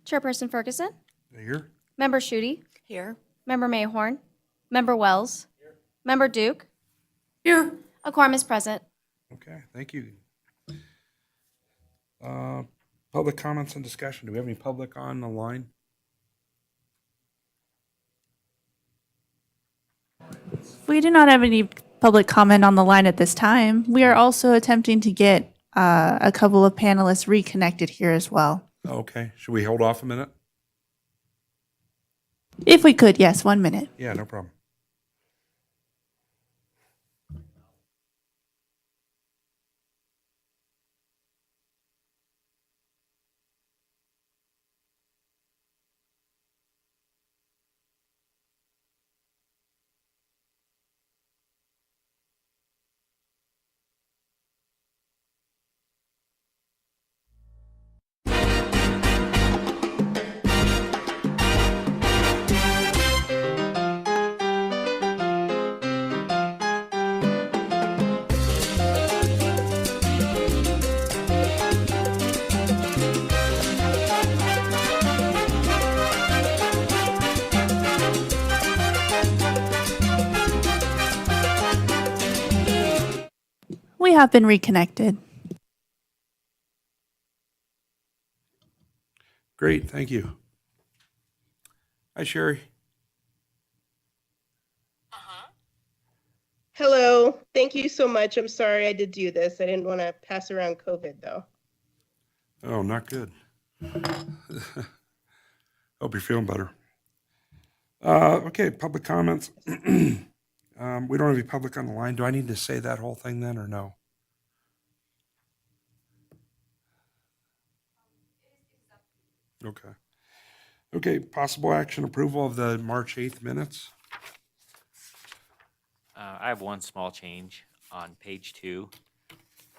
Chairperson Ferguson, Here. Member Schutte, Here. Member Mayhorn, Member Wells, Member Duke. Here. A quorum is present. Okay, thank you. Public comments and discussion. Do we have any public on the line? We do not have any public comment on the line at this time. We are also attempting to get a couple of panelists reconnected here as well. Okay, should we hold off a minute? If we could, yes, 1 minute. Yeah, no problem. We have been reconnected. Great, thank you. Hi, Sherry. Hello. Thank you so much. I'm sorry I did do this. I didn't want to pass around COVID, though. Oh, not good. Hope you're feeling better. Okay, public comments. We don't have any public on the line. Do I need to say that whole thing then or no? Okay. Okay, possible action approval of the March 8th minutes. I have one small change on page 2.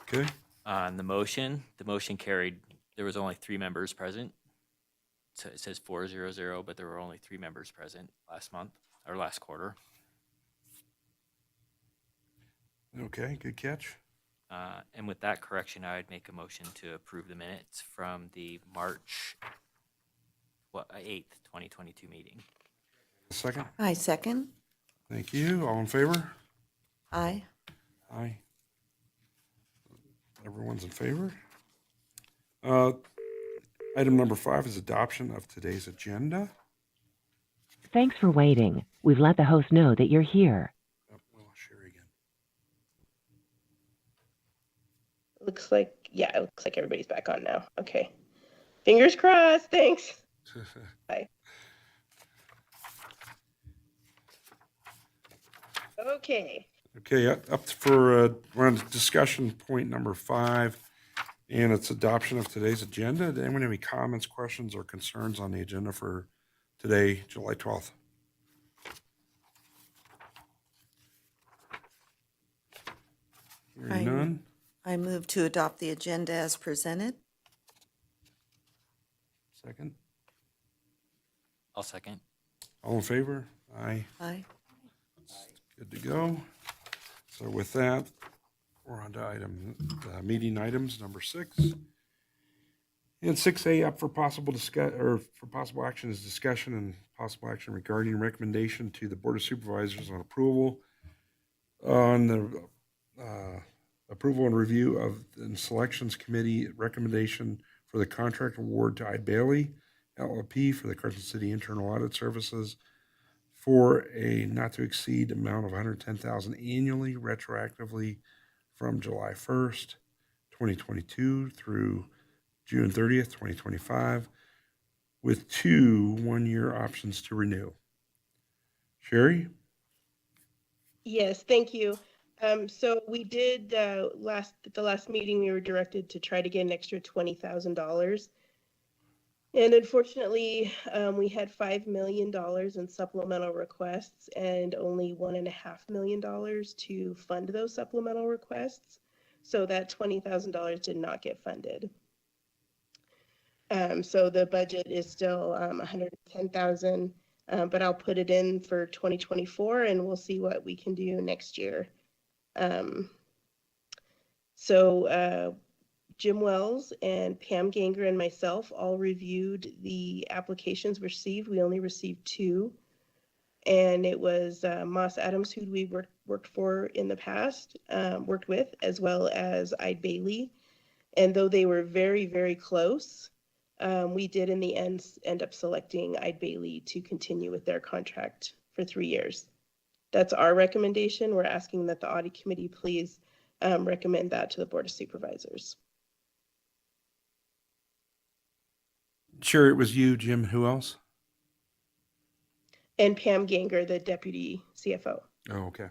Okay, On the motion carried. There was only 3 members present. So it says 400, but there were only 3 members present last month or last quarter. okay, good catch. And with that correction, I would make a motion to approve the minutes from the March 8th, 2022 meeting. A second. I second. Thank you. All in favor? Aye. Aye. Everyone's in favor. Item number 5 is adoption of today's agenda. Thanks for waiting. We've let the host know that you're here. Oh, well, Sherry again. Looks like, yeah, it looks like everybody's back on now. Okay. Fingers crossed. Thanks. Bye. Okay. Okay, up for we're on discussion point number 5, and it's adoption of today's agenda. Does anyone have any comments, questions, or concerns on the agenda for today, July 12th? Hearing none. I move to adopt the agenda as presented. Second. I'll second. All in favor? Aye. Aye. Good to go. So with that, we're on to meeting items number 6. And 6A up for possible possible action is discussion and possible action regarding recommendation to the Board of Supervisors on approval on the approval and review of the Selections Committee recommendation for the contract award to I. Bailey LLP for the Carson City Internal Audit Services for a not to exceed amount of $110,000 annually, retroactively from July 1st, 2022 through June 30th, 2025, with 2 one-year options to renew. Sherry? Yes, thank you. So we did the last meeting, we were directed to try to get an extra $20,000. And unfortunately, we had $5 million in supplemental requests and only $1.5 million to fund those supplemental requests. So that $20,000 did not get funded. So the budget is still $110,000, but I'll put it in for 2024 and we'll see what we can do next year. Jim Wells and Pam Ganger and myself all reviewed the applications received. We only received 2. And it was Moss Adams, who we worked for in the past, worked with, as well as Ide Bailey. And though they were very, very close, we did in the end up selecting Ide Bailey to continue with their contract for 3 years. That's our recommendation. We're asking that the audit committee please recommend that to the Board of Supervisors. Sure, it was you, Jim. Who else? And Pam Ganger, the deputy CFO. Oh, okay.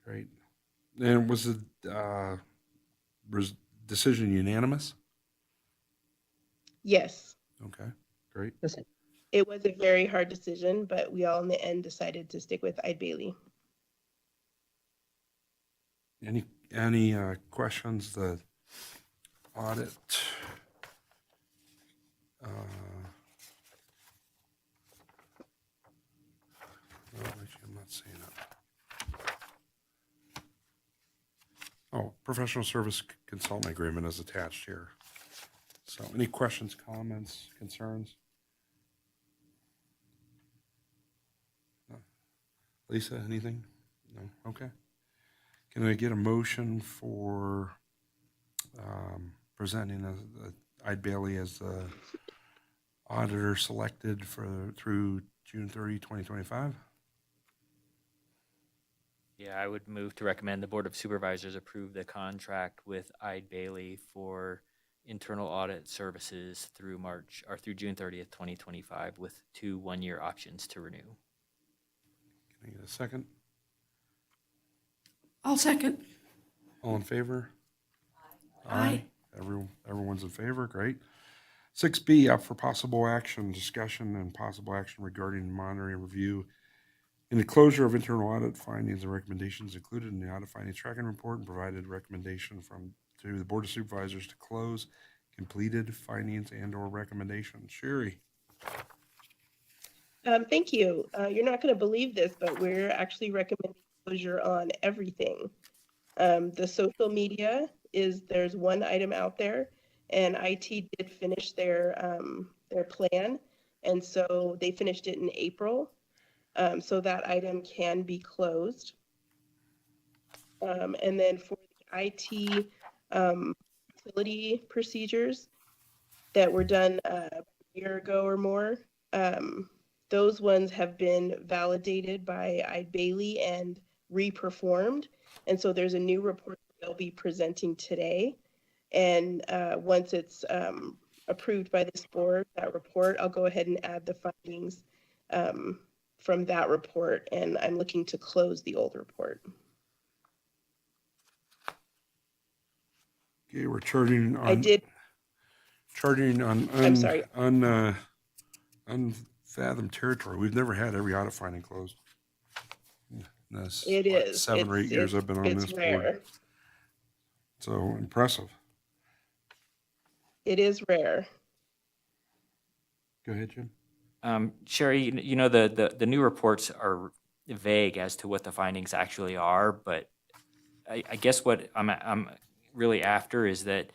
Great. And was the decision unanimous? Yes, Okay, great. it was a very hard decision, but we all in the end decided to stick with Ide Bailey. Any questions? The audit. No, actually, I'm not seeing it. Oh, professional service consultant agreement is attached here. So any questions, comments, concerns? No. Lisa, anything? No? Okay. Can I get a motion for presenting Ide Bailey as the auditor selected through June 30, 2025? Yeah, I would move to recommend the Board of Supervisors approve the contract with Ide Bailey for internal audit services through June 30th, 2025, with 2 1-year options to renew. Can I get a second? I'll second. All in favor? Aye. Everyone's in favor, great. 6B, up for possible action, discussion and possible action regarding monitoring review in the closure of internal audit findings and recommendations included in the audit findings tracking report, and provided recommendation to the Board of Supervisors to close completed findings and/or recommendations. Sherry? Thank you. You're not going to believe this, but we're actually recommending closure on everything. The social media there's 1 item out there, and IT did finish their plan, and so they finished it in April. So that item can be closed. And then for the IT utility procedures that were done a year ago or more, those ones have been validated by Ide Bailey and reperformed. And so there's a new report they'll be presenting today. And once it's approved by this board, that report, I'll go ahead and add the findings from that report. And I'm looking to close the old report. Okay, we're charting on. I did. Charting on I'm sorry. unfathomed territory. We've never had every audit finding closed. This, It is. 7 or 8 years I've been on it's this rare. board. So impressive. It is rare. Go ahead, Jim. Sherry, the new reports are vague as to what the findings actually are, but I guess what I'm really after is that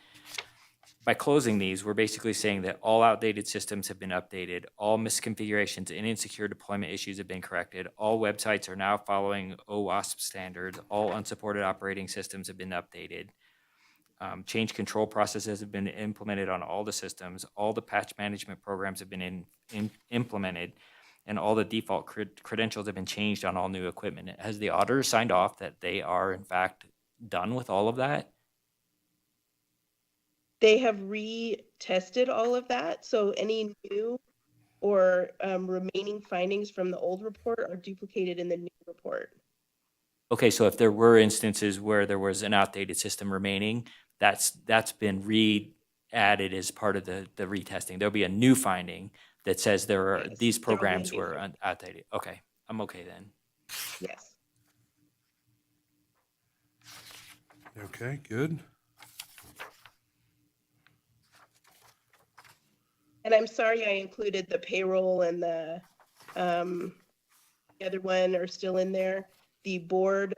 by closing these, we're basically saying that all outdated systems have been updated, all misconfigurations and insecure deployment issues have been corrected, all websites are now following OWASP standards, all unsupported operating systems have been updated, change control processes have been implemented on all the systems, all the patch management programs have been implemented, and all the default credentials have been changed on all new equipment. Has the auditor signed off that they are in fact done with all of that? They have retested all of that. So any new or remaining findings from the old report are duplicated in the new report. Okay, so if there were instances where there was an outdated system remaining, that's been re-added as part of the retesting. There'll be a new finding that says Yes, these there will be a programs new were finding. outdated. Okay, I'm okay then. Yes. Okay, good. And I'm sorry I included the payroll and the other one are still in there. The board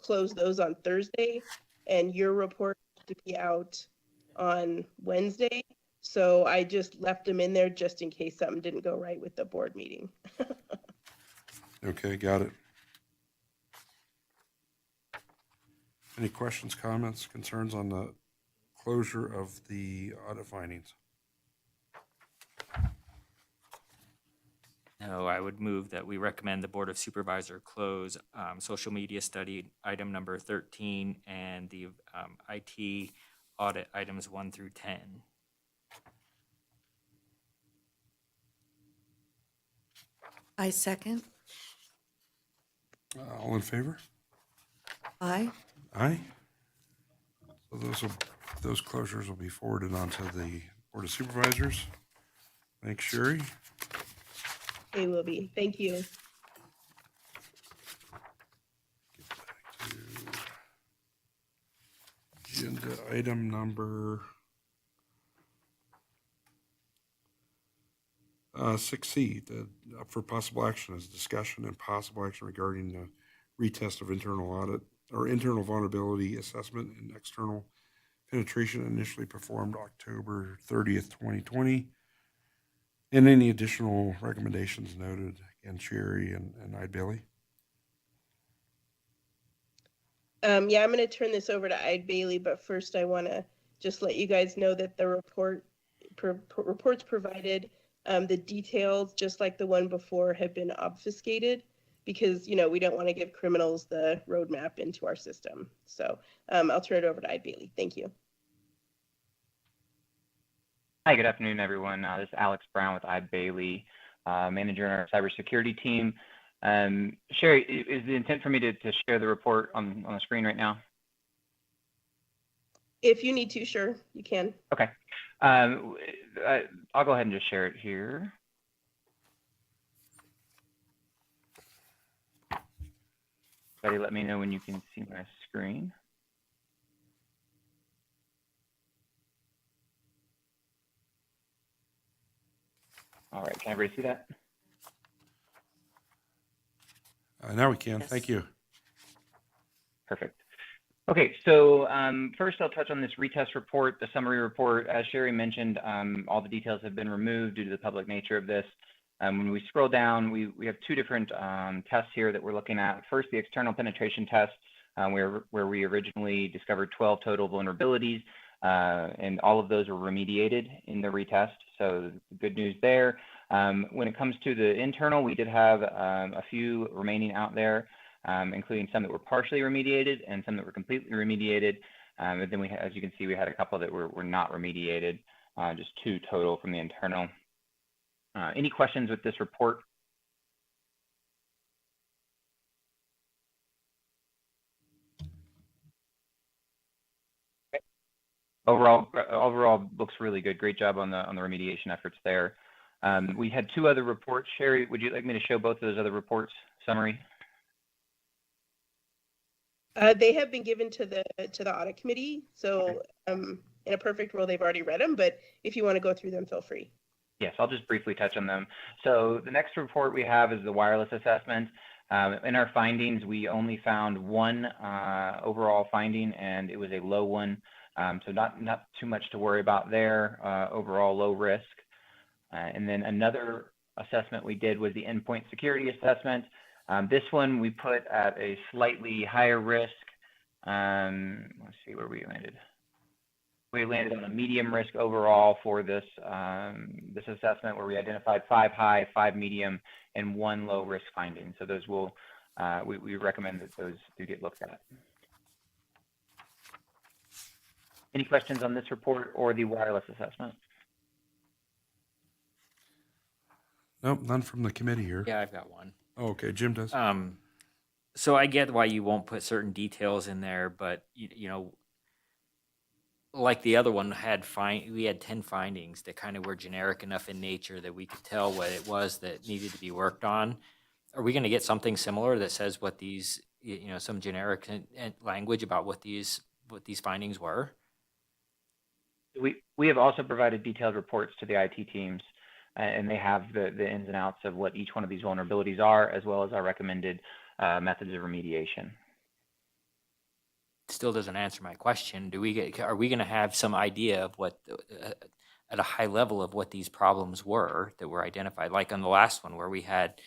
closed those on Thursday, and your report to be out on Wednesday. So I just left them in there just in case something didn't go right with the board meeting. Okay, got it. Any questions, comments, concerns on the closure of the audit findings? No, I would move that we recommend the Board of Supervisor close social media study item number 13 and the IT audit items 1 through 10. I second. All in favor? Aye. Aye. So those closures will be forwarded on to the Board of Supervisors. Thanks, Sherry. They will be. Thank you. Get back to agenda item number 6C, up for possible action is discussion and possible action regarding the retest of internal audit or internal vulnerability assessment and external penetration initially performed October 30th, 2020. And any additional recommendations noted, again, Sherry and Bailey. Yeah, I'm going to turn this over to Ide Bailey, but first I want to just let you guys know that the reports provided, the details, just like the one before, have been obfuscated because, you know, we don't want to give criminals the roadmap into our system. So I'll turn it over to Ide Bailey. Thank you. Hi, good afternoon, everyone. This is Alex Brown with Ide Bailey, manager in our cybersecurity team. Sherry, is the intent for me to share the report on the screen right now? If you need to, sure, you can. Okay. I'll go ahead and just share it here. Buddy, let me know when you can see my screen. All right, can everybody see that? Now we can. Yes. Thank you. Perfect. Okay, so first I'll touch on this retest report, the summary report. As Sherry mentioned, all the details have been removed due to the public nature of this. When we scroll down, we have two different tests here that we're looking at. First, the external penetration test, where we originally discovered 12 total vulnerabilities, and all of those were remediated in the retest. So good news there. When it comes to the internal, we did have a few remaining out there, including some that were partially remediated and some that were completely remediated. And then as you can see, we had a couple that were not remediated, just 2 total from the internal. Any questions with this report? Overall looks really good. Great job on the remediation efforts there. We had 2 other reports. Sherry, would you like me to show both of those other reports summary? They have been given to the audit committee. So in a perfect world, they've already read them. But if you want to go through them, feel free. Yes, I'll just briefly touch on them. So the next report we have is the wireless assessment. In our findings, we only found 1 overall finding, and it was a low one. So not too much to worry about there. Overall low risk. And then another assessment we did was the endpoint security assessment. This one we put at a slightly higher risk. Let's see where we landed. We landed on a medium risk overall for this this assessment, where we identified 5 high, 5 medium, and 1 low risk finding. So those will we recommend that those do get looked at. Any questions on this report or the wireless assessment? Nope, none from the committee here. Yeah, I've got one. Oh, okay, Jim does. So I get why you won't put certain details in there, but you know, like the other one we had 10 findings that kind of were generic enough in nature that we could tell what it was that needed to be worked on. Are we going to get something similar that says what these, you know, some generic language about what these findings were? We have also provided detailed reports to the IT teams, and they have the ins and outs of what each one of these vulnerabilities are, as well as our recommended methods of remediation. still doesn't answer my question. Are we going to have some idea of what, at a high level, of what these problems were that were identified? Like on the last one where we had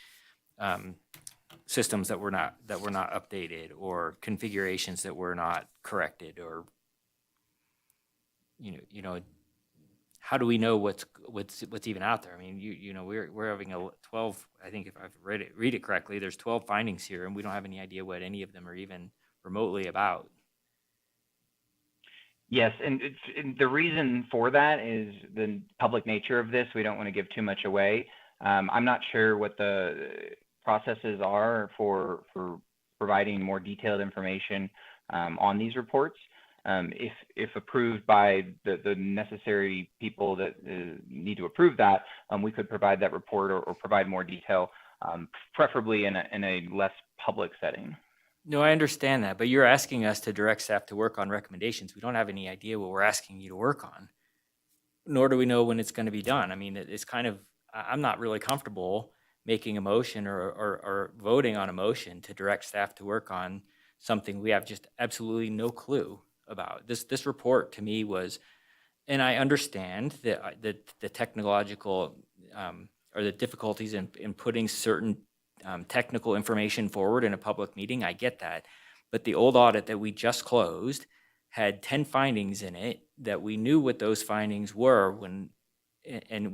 systems that were not updated, or configurations that were not corrected, or you know, how do we know what's even out there? I mean, we're having 12. I think if I've read it correctly, there's 12 findings here, and we don't have any idea what any of them are even remotely about. Yes, and the reason for that is the public nature of this. We don't want to give too much away. I'm not sure what the processes are for providing more detailed information on these reports. If approved by the necessary people that need to approve that, we could provide that report or provide more detail, preferably in a less public setting. No, I understand that, but you're asking us to direct staff to work on recommendations. We don't have any idea what we're asking you to work on, nor do we know when it's going to be done. I mean, it's kind of, I'm not really comfortable making a motion or voting on a motion to direct staff to work on something we have just absolutely no clue about. This report to me was, and I understand that the technological or the difficulties in putting certain technical information forward in a public meeting. I get that. But the old audit that we just closed had 10 findings in it that we knew what those findings were and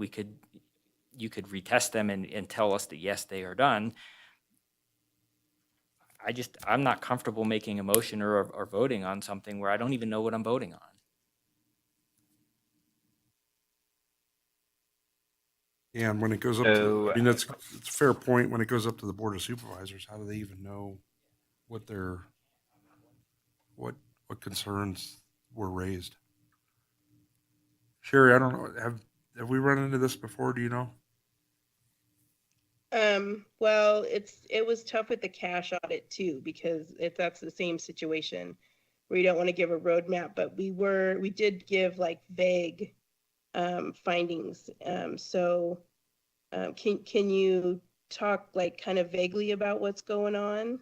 you could retest them and tell us that yes, they are done. I'm not comfortable making a motion or voting on something where I don't even know what I'm voting on. Yeah, and when it goes up to, I mean, it's a fair point. When it goes up to the Board of Supervisors, how do they even know what what concerns were raised? Sherry, I don't know. Have we run into this before? Do you know? Well, it was tough with the cash audit too, because that's the same situation where you don't want to give a roadmap, but we did give like vague findings. Can you talk like kind of vaguely about what's going on?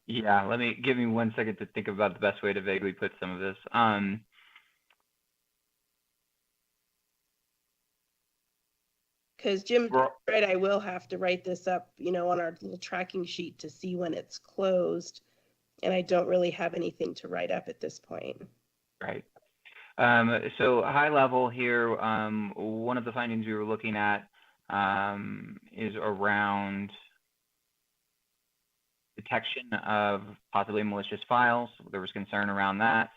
Yeah, give me 1 second to think about the best way to vaguely put some of this. Because Jim's right, I will have to write this up, on our little tracking sheet to see when it's closed, and I don't really have anything to write up at this point. Right. So high level here, one of the findings we were looking at is around detection of possibly malicious files. There was concern around that.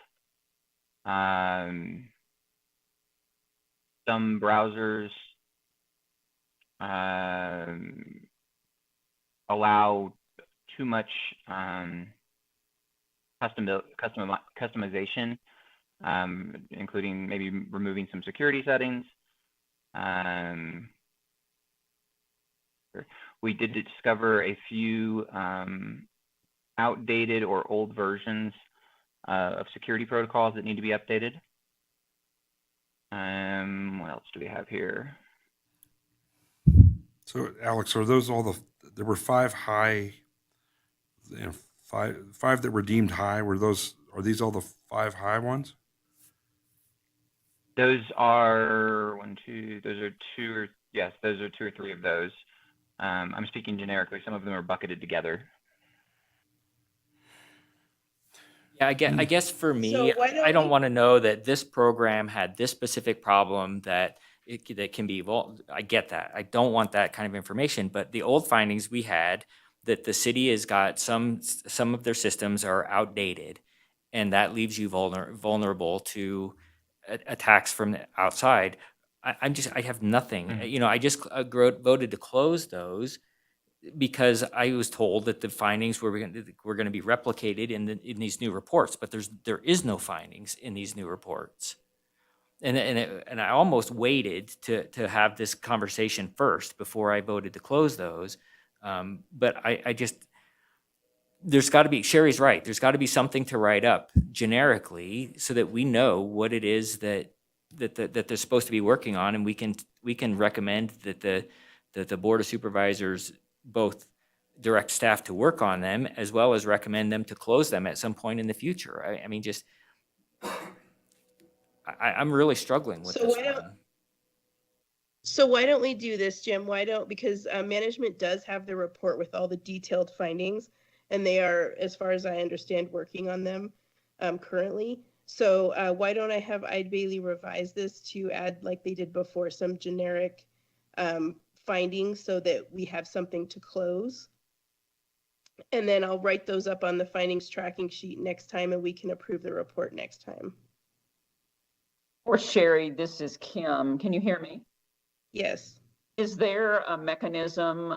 Some browsers allow too much customization, including maybe removing some security settings. We did discover a few outdated or old versions of security protocols that need to be updated. What else do we have here? So, Alex, are those all there were 5 high, five that were deemed high? Are these all the 5 high ones? Those are yes, those are 2 or 3 of those. I'm speaking generically. Some of them are bucketed together. Yeah, I guess for me, So I don't want to know that this program had this specific problem that can be evolved. I get that. I don't want that kind of information. But the old findings we had that the city has got some of their systems are outdated, and that leaves you vulnerable to attacks from the outside. I have nothing. I just voted to close those because I was told that the findings were going to be replicated in these new reports, but there is no findings in these new reports. And I almost waited to have this conversation first before I voted to close those. But I just, there's got to be, Sherry's right, there's got to be something to write up generically so that we know what it is that they're supposed to be working on, and we can recommend that the Board of Supervisors both direct staff to work on them, as well as recommend them to close them at some point in the future. I mean, just, I'm really struggling with So this why don't, one. so why don't we do this, Jim? Why don't, because management does have the report with all the detailed findings, and they are, as far as I understand, working on them currently. So why don't I have Ide Bailey revise this to add, like they did before, some generic findings so that we have something to close. And then I'll write those up on the findings tracking sheet next time, and we can approve the report next time. Or Sherry, this is Kim. Can you hear me? Yes. Is there a mechanism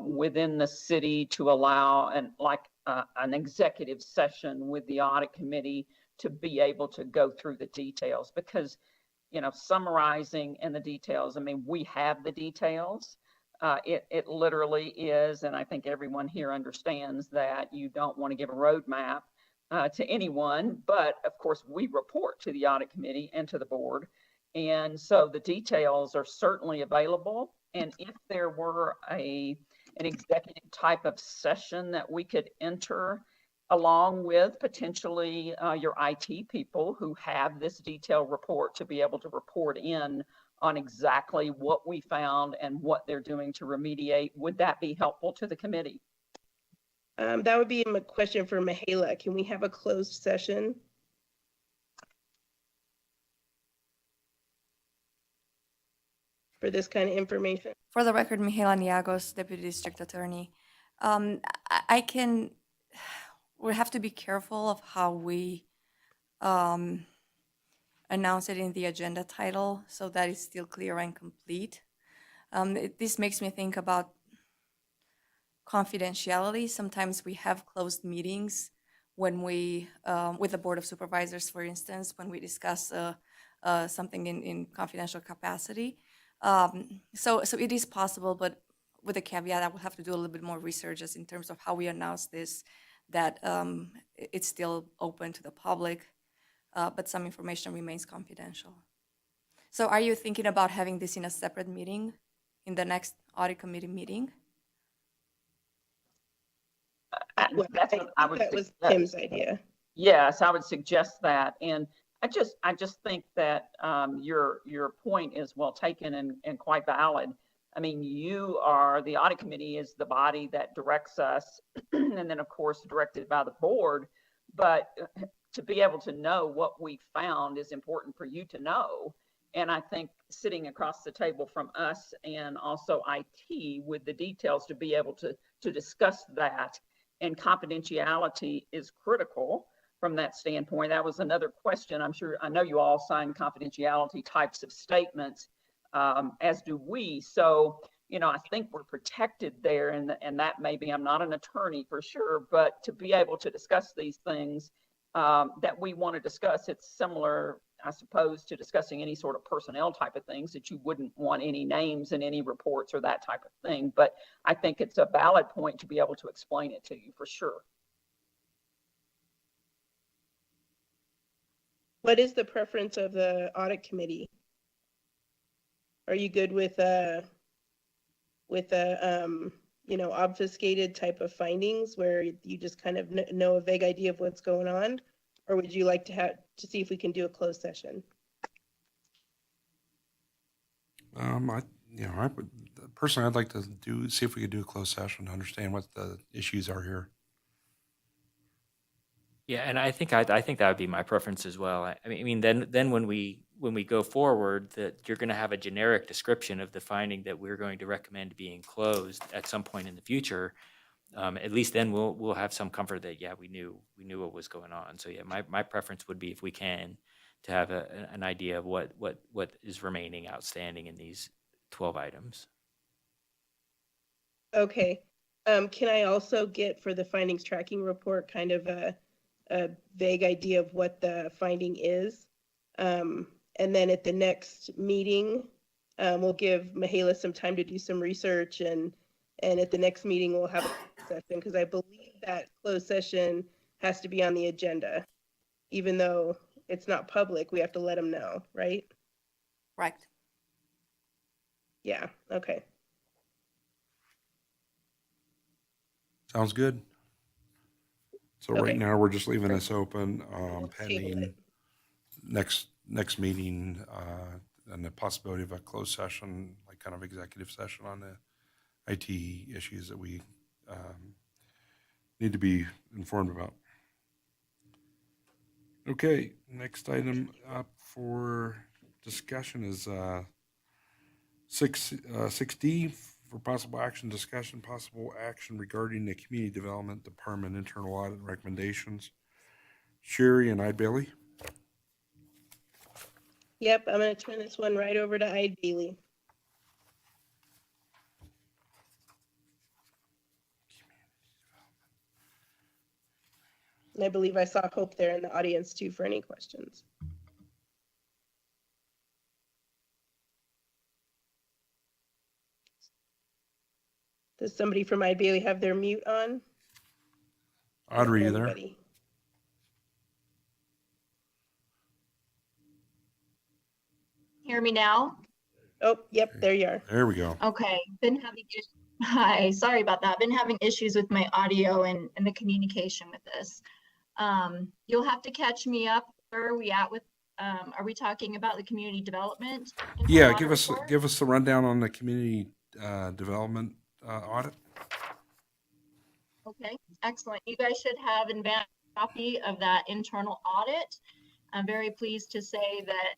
within the city to allow an executive session with the audit committee to be able to go through the details? Because, you know, summarizing and the details, I mean, we have the details. It literally is, and I think everyone here understands that you don't want to give a roadmap to anyone, but of course we report to the audit committee and to the board. And so the details are certainly available. And if there were an executive type of session that we could enter along with potentially your IT people who have this detailed report to be able to report in on exactly what we found and what they're doing to remediate, would that be helpful to the committee? That would be a question for Mihaela. Can we have a closed session? For this kind of information? For the record, Mihaela Niagos, Deputy District Attorney. I can, we have to be careful of how we announce it in the agenda title so that it's still clear and complete. This makes me think about confidentiality. Sometimes we have closed meetings when we, with the Board of Supervisors, for instance, when we discuss something in confidential capacity. So it is possible, but with a caveat, I will have to do a little bit more research as in terms of how we announce this, that it's still open to the public, but some information remains confidential. So are you thinking about having this in a separate meeting, in the next audit committee meeting? Well, That's I what I think would that was suggest. Tim's idea. Yes, I would suggest that. And I just think that your point is well taken and quite valid. I mean, you are, the audit committee is the body that directs us, and then of course directed by the board. But to be able to know what we found is important for you to know. And I think sitting across the table from us and also IT with the details to be able to discuss that, and confidentiality is critical from that standpoint. That was another question. I know you all sign confidentiality types of statements, as do we. So, you know, I think we're protected there, and that maybe, I'm not an attorney for sure, but to be able to discuss these things that we want to discuss, it's similar, I suppose, to discussing any sort of personnel type of things that you wouldn't want any names in any reports or that type of thing. But I think it's a valid point to be able to explain it to you for sure. What is the preference of the audit committee? Are you good with you know, obfuscated type of findings where you just kind of know a vague idea of what's going on? Or would you like to see if we can do a closed session? I would personally, I'd like to see if we could do a closed session to understand what the issues are here. Yeah, and I think that would be my preference as well. I mean, then when we go forward, that you're going to have a generic description of the finding that we're going to recommend being closed at some point in the future. At least then we'll have some comfort that we knew what was going on. So yeah, my preference would be, if we can, to have an idea of what is remaining outstanding in these 12 items. Okay. Can I also get, for the findings tracking report, kind of a vague idea of what the finding is? And then at the next meeting, we'll give Mihaela some time to do some research, and at the next meeting we'll have a session, because I believe that closed session has to be on the agenda. Even though it's not public, we have to let them know, right? Correct. Yeah, okay. Sounds good. So right Okay. now, we're just leaving this open, We'll table pending it. next meeting, and the possibility of a closed session, like kind of executive session on the IT issues that we need to be informed about. Okay, next item up for discussion is 6D for possible action discussion, possible action regarding the Community Development Department internal audit recommendations. Sherry and Bailey. Yep, I'm going to turn this one right over to Ide Bailey. And I believe I saw Hope there in the audience too for any questions. Does somebody from Ide Bailey have their mute on? Audrey, you there? Anybody? Hear me now? Oh, yep, there you are. There we go. Okay, been having hi, sorry about that. Been having issues with my audio and the communication with this. You'll have to catch me up. Where are we at with, are we talking about the community development? Yeah, audit report? give us the rundown on the community development audit. Okay, excellent. You guys should have an advanced copy of that internal audit. I'm very pleased to say that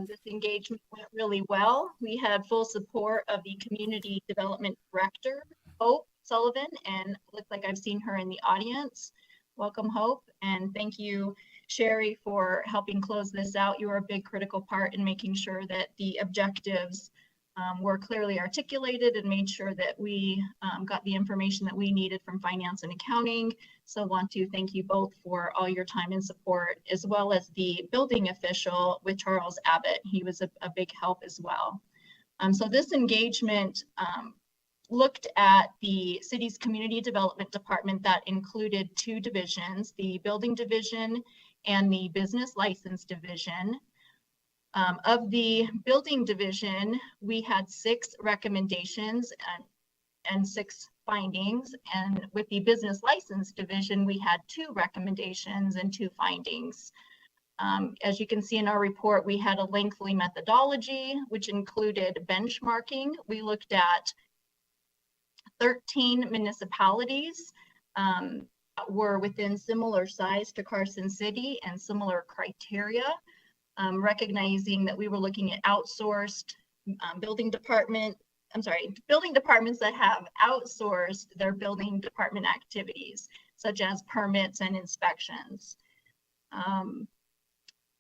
this engagement went really well. We had full support of the Community Development Director, Hope Sullivan, and looks like I've seen her in the audience. Welcome, Hope, and thank you, Sherry, for helping close this out. You were a big critical part in making sure that the objectives were clearly articulated and made sure that we got the information that we needed from finance and accounting. So want to thank you both for all your time and support, as well as the building official with Charles Abbott. He was a big help as well. So this engagement looked at the city's community development department that included two divisions, the building division and the business license division. Of the building division, we had 6 recommendations and 6 findings. And with the business license division, we had 2 recommendations and 2 findings. As you can see in our report, we had a lengthy methodology, which included benchmarking. We looked at 13 municipalities that were within similar size to Carson City and similar criteria. Recognizing that we were looking at outsourced building departments that have outsourced their building department activities, such as permits and inspections.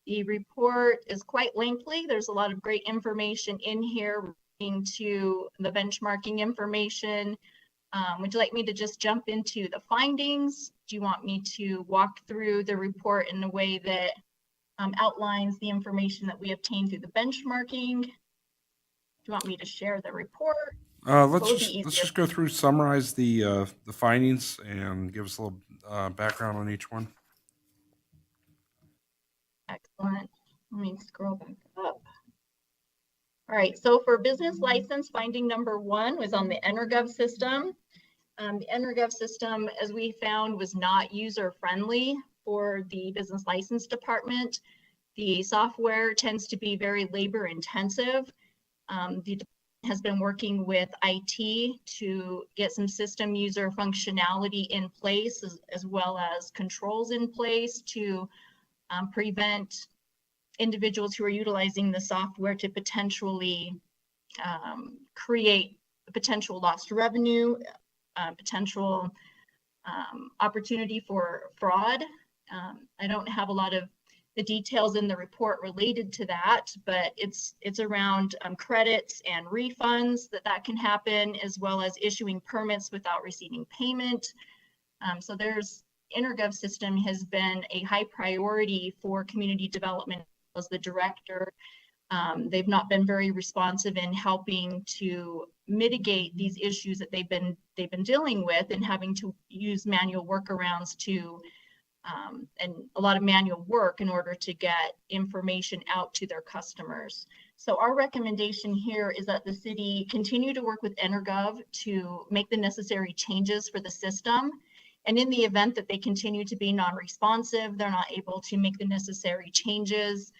The report is quite lengthy. There's a lot of great information in here relating to the benchmarking information. Would you like me to just jump into the findings? Do you want me to walk through the report in a way that outlines the information that we obtained through the benchmarking? Do you want me to share the report? Let's just go through, summarize the findings, and give us a little background on each one. Excellent. Let me scroll back up. All right, so for business license, finding number 1 was on the EnerGov system. The EnerGov system, as we found, was not user-friendly for the business license department. The software tends to be very labor intensive. The department has been working with IT to get some system user functionality in place, as well as controls in place to prevent individuals who are utilizing the software to potentially create potential lost revenue, potential opportunity for fraud. I don't have a lot of the details in the report related to that, but it's around credits and refunds that can happen, as well as issuing permits without receiving payment. So there's EnerGov system has been a high priority for community development as the director. They've not been very responsive in helping to mitigate these issues that they've been dealing with, and having to use manual workarounds to and a lot of manual work in order to get information out to their customers. So our recommendation here is that the city continue to work with Energov to make the necessary changes for the system. And in the event that they continue to be non-responsive, they're not able to make the necessary changes,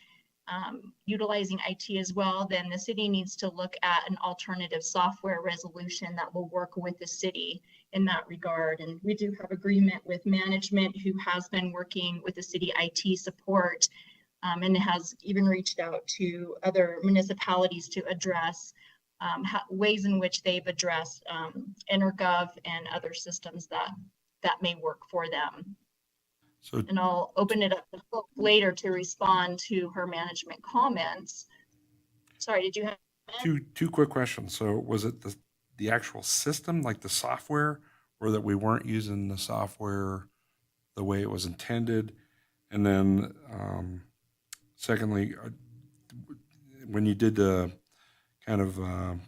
utilizing IT as well, then the city needs to look at an alternative software resolution that will work with the city in that regard. And we do have agreement with management who has been working with the city IT support, and has even reached out to other municipalities to address ways in which they've addressed Energov and other systems that may work for them. So And I'll open it up later to respond to her management comments. Sorry, did you have? two quick questions. So was it the actual system, like the software, or that we weren't using the software the way it was intended? And then secondly, when you did the kind of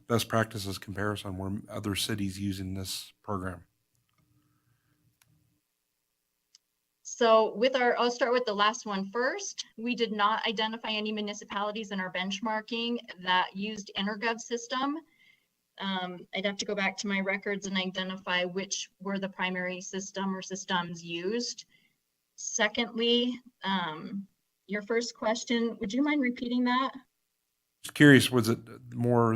best practices comparison, were other cities using this program? So I'll start with the last one first. We did not identify any municipalities in our benchmarking that used Energov system. I'd have to go back to my records and identify which were the primary system or systems used. Secondly, your first question, would you mind repeating that? Just curious, was it more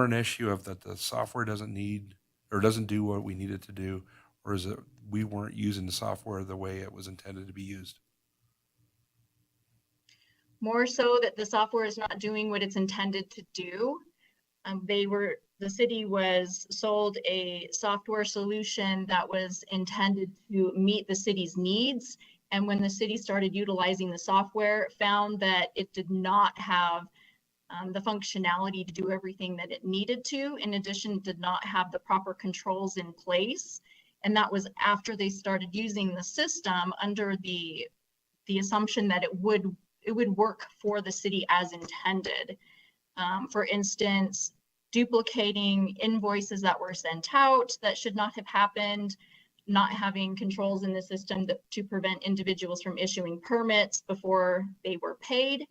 an issue of that the software doesn't need or doesn't do what we need it to do, or is it we weren't using the software the way it was intended to be used? More so that the software is not doing what it's intended to do. The city was sold a software solution that was intended to meet the city's needs. And when the city started utilizing the software, found that it did not have the functionality to do everything that it needed to. In addition, did not have the proper controls in place. And that was after they started using the system under the assumption that it would work for the city as intended. For instance, duplicating invoices that were sent out that should not have happened, not having controls in the system to prevent individuals from issuing permits before they were paid.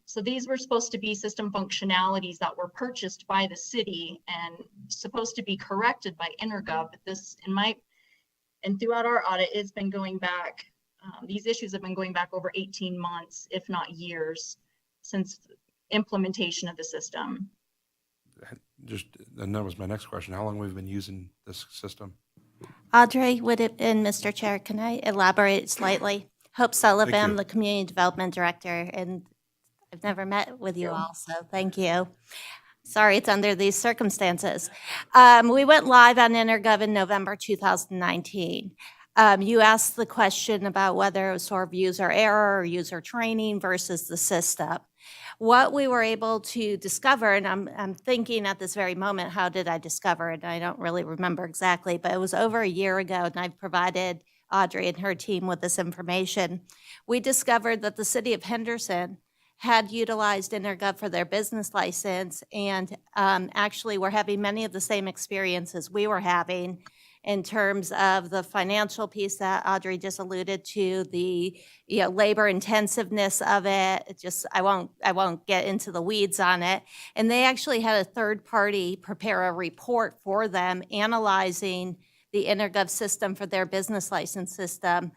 So these were supposed to be system functionalities that were purchased by the city and supposed to be corrected by Energov. But this, and throughout our audit, it's been going back, these issues have been going back over 18 months, if not years, since implementation of the system. And that was my next question. How long have we been using this system? Audrey, and Mr. Chair, can I elaborate slightly? Hope Sullivan, you. the Community Development Director, and I've never met with you all, so thank you. Sorry, it's under these circumstances. We went live on Energov in November 2019. You asked the question about whether it was sort of user error or user training versus the system. What we were able to discover, and I'm thinking at this very moment, how did I discover it? I don't really remember exactly, but it was over a year ago, and I've provided Audrey and her team with this information. We discovered that the city of Henderson had utilized Energov for their business license, and actually were having many of the same experiences we were having in terms of the financial piece that Audrey just alluded to, the labor intensiveness of it. I won't get into the weeds on it. And they actually had a third party prepare a report for them analyzing the Energov system for their business license system.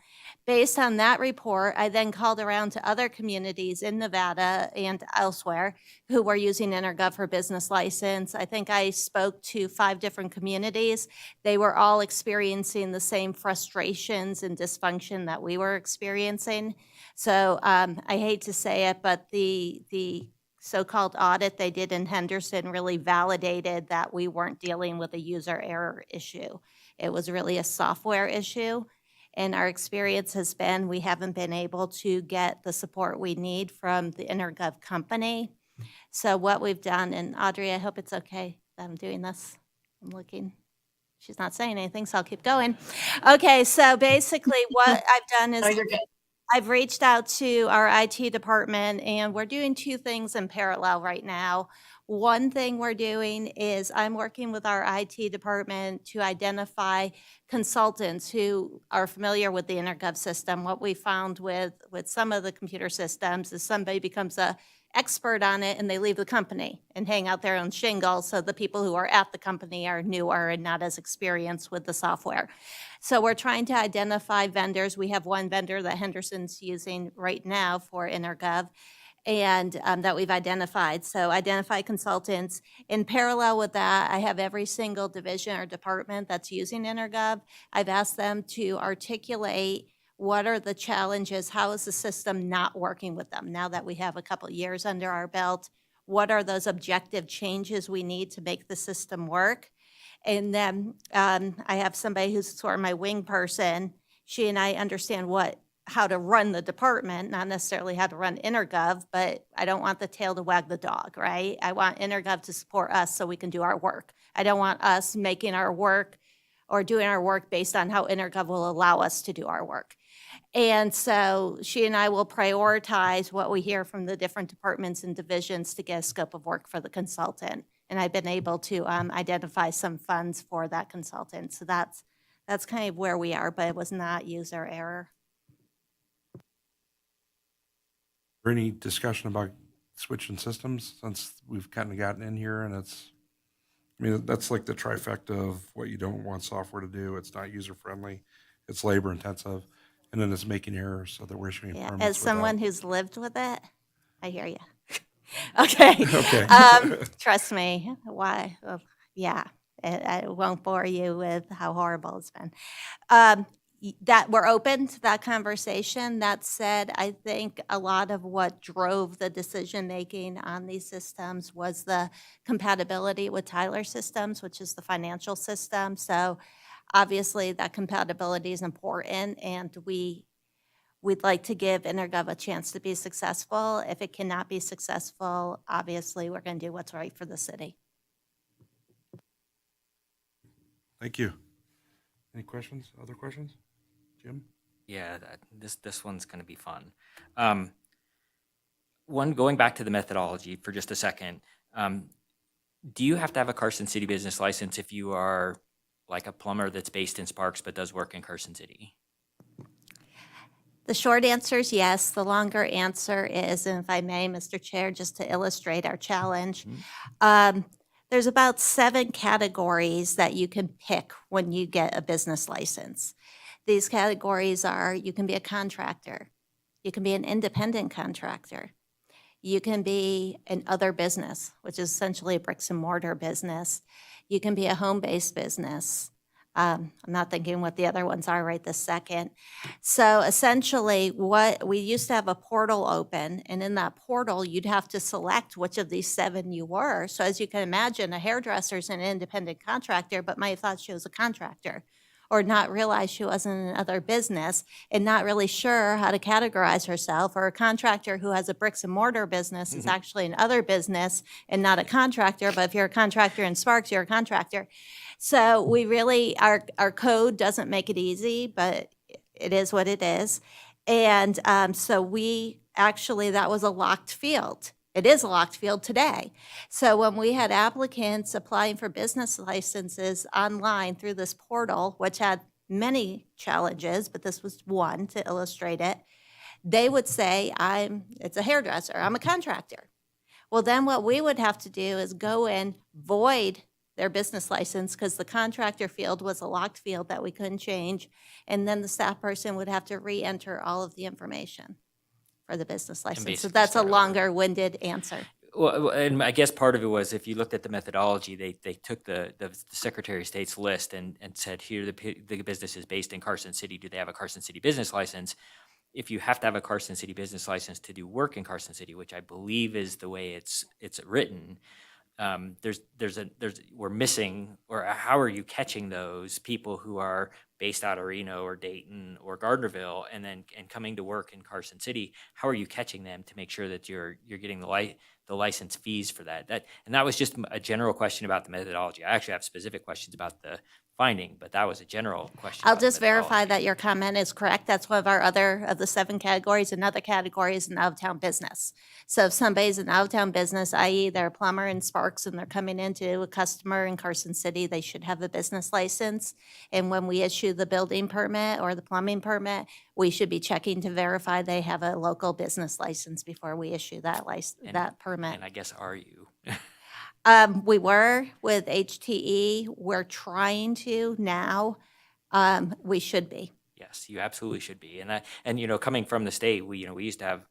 Based on that report, I then called around to other communities in Nevada and elsewhere who were using Energov for business license. I think I spoke to 5 different communities. They were all experiencing the same frustrations and dysfunction that we were experiencing. So I hate to say it, but the so-called audit they did in Henderson really validated that we weren't dealing with a user error issue. It was really a software issue. And our experience has been we haven't been able to get the support we need from the Energov company. So what we've done, and Audrey, I hope it's okay that I'm doing this. I'm looking. She's not saying anything, so I'll keep going. Okay, so basically what I've done is Oh, you're good. I've reached out to our IT department, and we're doing 2 things in parallel right now. One thing we're doing is I'm working with our IT department to identify consultants who are familiar with the Energov system. What we found with some of the computer systems is somebody becomes a expert on it and they leave the company and hang out their own shingle. So the people who are at the company are newer and not as experienced with the software. So we're trying to identify vendors. We have one vendor that Henderson's using right now for InterGov, and that we've identified. So identify consultants. In parallel with that, I have every single division or department that's using InterGov. I've asked them to articulate what are the challenges, how is the system not working with them now that we have a couple years under our belt? What are those objective changes we need to make the system work? And then I have somebody who's sort of my wing person. She and I understand how to run the department, not necessarily how to run InterGov, but I don't want the tail to wag the dog, right? I want InterGov to support us so we can do our work. I don't want us making our work or doing our work based on how InterGov will allow us to do our work. And so she and I will prioritize what we hear from the different departments and divisions to get a scope of work for the consultant. And I've been able to identify some funds for that consultant. So that's kind of where we are, but it was not user error. Any discussion about switching systems since we've kind of gotten in here and that's like the trifecta of what you don't want software to do. It's not user friendly, it's labor intensive, and then it's making errors so that we're issuing permits. As someone who's lived with it, I hear you. Okay. Okay. Trust me. Why? Well, yeah, I won't bore you with how horrible it's been. That we're open to that conversation. That said, I think a lot of what drove the decision-making on these systems was the compatibility with Tyler Systems, which is the financial system. So obviously that compatibility is important, and we'd like to give InterGov a chance to be successful. If it cannot be successful, obviously we're going to do what's right for the city. Thank you. Any questions? Other questions? Jim? Yeah, this one's going to be fun. One, going back to the methodology for just a second, do you have to have a Carson City business license if you are like a plumber that's based in Sparks but does work in Carson City? The short answer is yes. The longer answer is, and if I may, Mr. Chair, just to illustrate our challenge, there's about 7 categories that you can pick when you get a business license. These categories are: you can be a contractor, you can be an independent contractor, you can be an other business, which is essentially a bricks and mortar business, you can be a home-based business. I'm not thinking what the other ones are right this second. So essentially, what we used to have a portal open, and in that portal, you'd have to select which of these 7 you were. So as you can imagine, a hairdresser is an independent contractor, but might have thought she was a contractor, or not realize she was in another business and not really sure how to categorize herself, or a contractor who has a bricks and mortar business is actually an other business and not a contractor, but if you're a contractor in Sparks, you're a contractor. So we really, our code doesn't make it easy, but it is what it is. And so we actually, that was a locked field. It is a locked field today. So when we had applicants applying for business licenses online through this portal, which had many challenges, but this was one to illustrate it, they would say, it's a hairdresser, I'm a contractor. Well, then what we would have to do is go in, void their business license, because the contractor field was a locked field that we couldn't change, and then the staff person would have to re-enter all of the information for the business license. So that's a longer-winded answer. Well, and I guess part of it was, if you looked at the methodology, they took the Secretary of State's list and said, here, the business is based in Carson City. Do they have a Carson City business license? If you have to have a Carson City business license to do work in Carson City, which I believe is the way it's written, we're missing, or how are you catching those people who are based out of Reno or Dayton or Gardnerville and coming to work in Carson City? How are you catching them to make sure that you're getting the license fees for that? And that was just a general question about the methodology. I actually have specific questions about the finding, but that was a general question. I'll about the just verify methodology. that your comment is correct. That's one of our other, of the 7 categories. Another category is an out-of-town business. So if somebody's an out-of-town business, i.e. they're a plumber in Sparks and they're coming into a customer in Carson City, they should have a business license. And when we issue the building permit or the plumbing permit, we should be checking to verify they have a local business license before we issue that that permit. And I guess, are you? We were with HTE. We're trying to now. We should be. Yes, you absolutely should be. And you know, coming from the state, we used to have,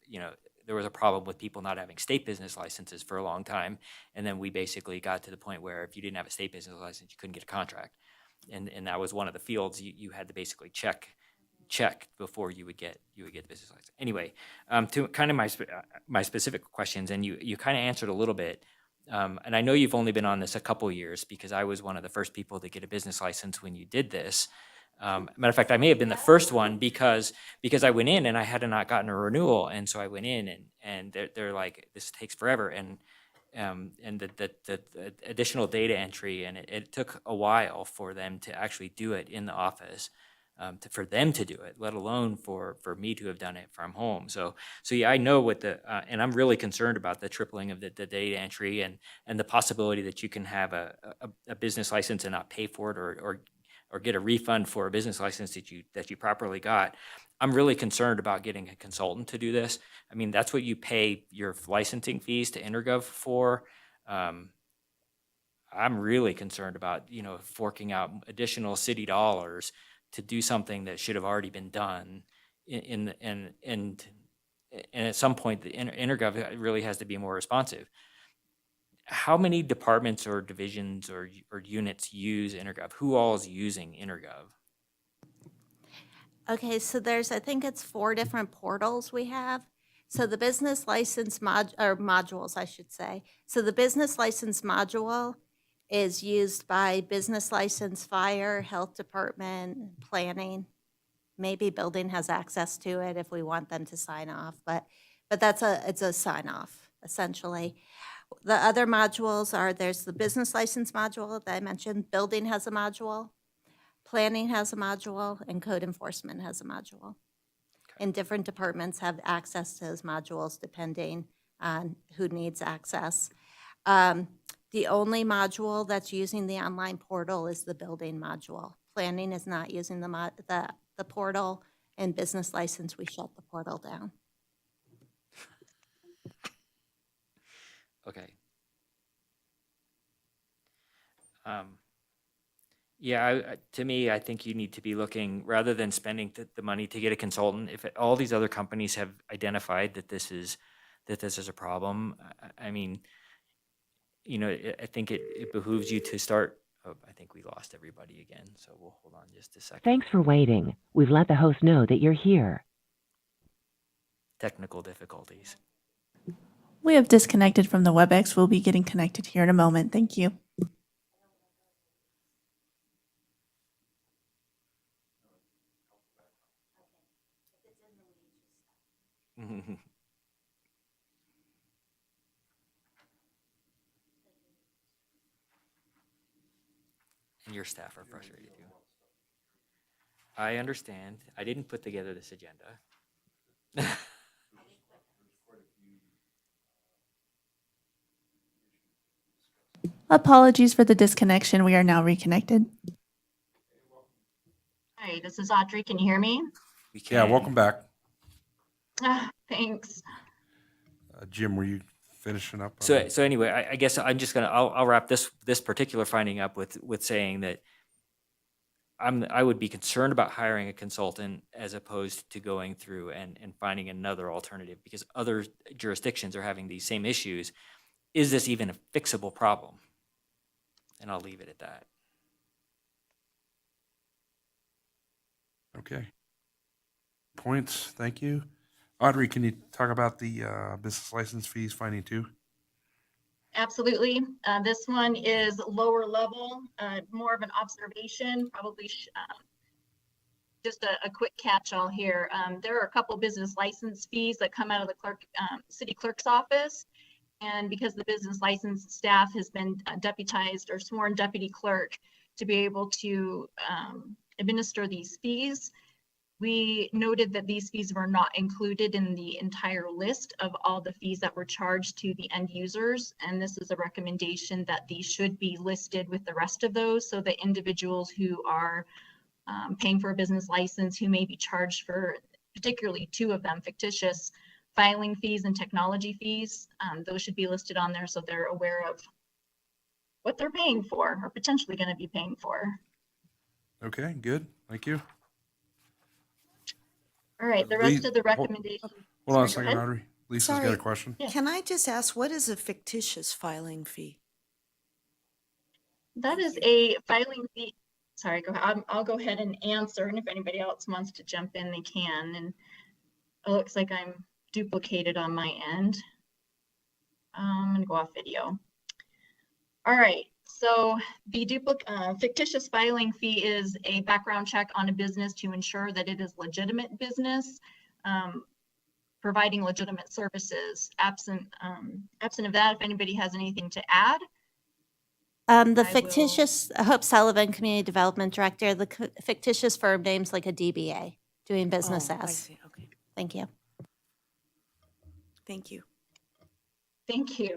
there was a problem with people not having state business licenses for a long time. And then we basically got to the point where if you didn't have a state business license, you couldn't get a contract. And that was one of the fields you had to basically check before you would get the business license. Anyway, to kind of my specific questions, and you kind of answered a little bit. And I know you've only been on this a couple years because I was one of the first people to get a business license when you did this. Matter of fact, I may have been the first one because I went in and I had not gotten a renewal, and so I went in and they're like, this takes forever, and the additional data entry, and it took a while for them to actually do it in the office. For them to do it, let alone for me to have done it from home. So yeah, I know what and I'm really concerned about the tripling of the data entry and the possibility that you can have a business license and not pay for it or get a refund for a business license that you properly got. I'm really concerned about getting a consultant to do this. I mean, that's what you pay your licensing fees to Intergov for. I'm really concerned about, forking out additional city dollars to do something that should have already been done and at some point the Intergov really has to be more responsive. How many departments or divisions or units use Intergov? Who all is using Intergov? Okay, so I think it's 4 different portals we have. So the business license modules, I should say. So the business license module is used by business license, fire, health department, planning. Maybe building has access to it if we want them to sign off, but it's a sign off essentially. The other modules there's the business license module that I mentioned, building has a module, planning has a module, and code enforcement has a module. And different departments have access to those modules depending on who needs access. The only module that's using the online portal is the building module. Planning is not using the portal, and business license, we shut the portal down. Okay. Yeah, to me, I think you need to be looking, rather than spending the money to get a consultant, if all these other companies have identified that this is a problem, I mean, I think it behooves you to start. Oh, I think we lost everybody again, so we'll hold on just a second. Thanks for waiting. We've let the host know that you're here. Technical difficulties. We have disconnected from the WebEx. We'll be getting connected here in a moment. Thank you. And your staff are frustrated too. I understand. I didn't put together this agenda. Apologies for the disconnection. We are now reconnected. Hi, this is Audrey. Can you hear me? We can. Yeah, welcome back. Thanks. Jim, were you finishing up? So anyway, I guess I'm just I'll wrap this particular finding up with saying that I would be concerned about hiring a consultant as opposed to going through and finding another alternative, because other jurisdictions are having these same issues. Is this even a fixable problem? And I'll leave it at that. Okay. Points, thank you. Audrey, can you talk about the business license fees finding 2? Absolutely. This one is lower level, more of an observation, probably just a quick catch-all here. There are a couple business license fees that come out of the city clerk's office. And because the business license staff has been deputized or sworn deputy clerk, to be able to administer these fees. We noted that these fees were not included in the entire list of all the fees that were charged to the end users. And this is a recommendation that these should be listed with the rest of those, so that individuals who are paying for a business license, who may be charged for particularly two of them, fictitious filing fees and technology fees, those should be listed on there so they're aware of what they're paying for or potentially going to be paying for. Okay, good. Thank you. All right, the rest of the recommendations. Hold on a Sorry, go second, ahead. Audrey. Lisa's got a Sorry. question. Yeah. Can I just ask, what is a fictitious filing fee? That is a filing fee. Sorry, go ahead. I'll go ahead and answer, and if anybody else wants to jump in, they can. And it looks like I'm duplicated on my end. I'm gonna go off video. All right, so the fictitious filing fee is a background check on a business to ensure that it is legitimate business, providing legitimate services. Absent of that, if anybody has anything to add. The I fictitious, Hope Sullivan, Community Development Director, the fictitious firm name's like a DBA, doing business Oh, I as. see. Okay. Thank you. Thank you. Thank you.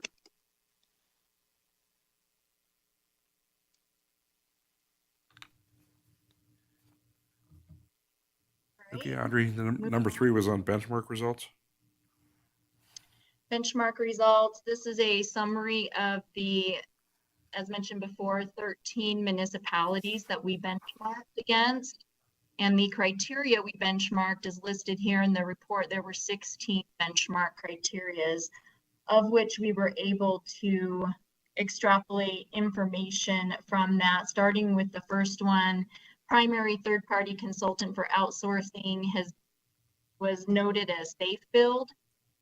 Okay, Audrey, the number 3 was on benchmark results. Benchmark results. This is a summary of the, as mentioned before, 13 municipalities that we benchmarked against. And the criteria we benchmarked is listed here in the report. There were 16 benchmark criterias, of which we were able to extrapolate information from that, starting with the first one. Primary third-party consultant for outsourcing was noted as safe build,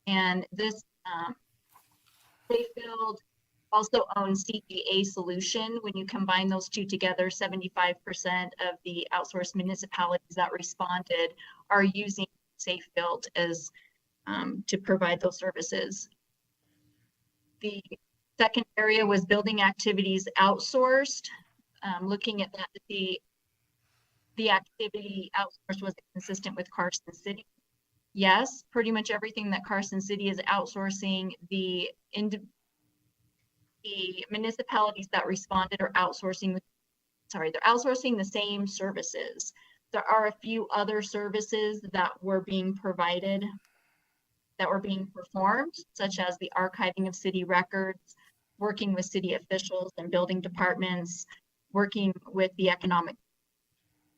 and this safe build also owns CGA Solution. When you combine those two together, 75% of the outsourced municipalities that responded are using safe build as to provide those services. The second area was building activities outsourced. Looking at that, the activity outsourced was consistent with Carson City. Yes, pretty much everything that Carson City is outsourcing, the municipalities that responded are outsourcing, they're outsourcing the same services. There are a few other services that were being provided, that were being performed, such as the archiving of city records, working with city officials and building departments, working with the economic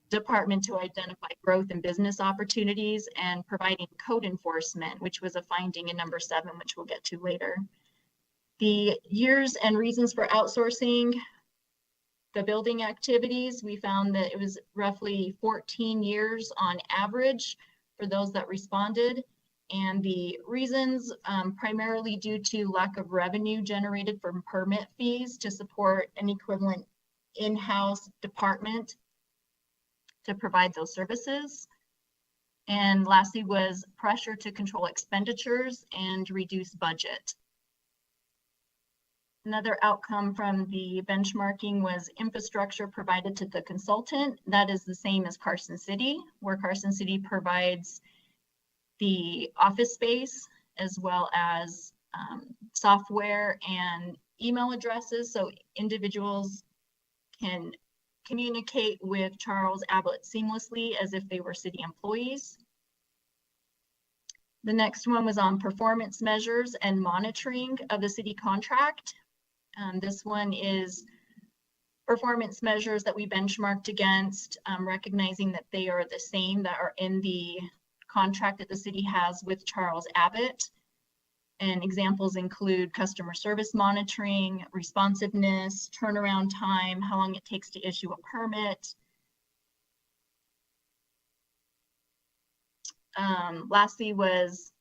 department to identify growth and business opportunities, and providing code enforcement, which was a finding in number 7, which we'll get to later. The years and reasons for outsourcing the building activities, we found that it was roughly 14 years on average for those that responded. And the reasons primarily due to lack of revenue generated from permit fees to support an equivalent in-house department to provide those services. And lastly was pressure to control expenditures and reduce budget. Another outcome from the benchmarking was infrastructure provided to the consultant. That is the same as Carson City, where Carson City provides the office space as well as software and email addresses, so individuals can communicate with Charles Abbott seamlessly as if they were city employees. The next one was on performance measures and monitoring of the city contract. This one is performance measures that we benchmarked against, recognizing that they are the same that are in the contract that the city has with Charles Abbott. And examples include customer service monitoring, responsiveness, turnaround time, how long it takes to issue a permit. Lastly was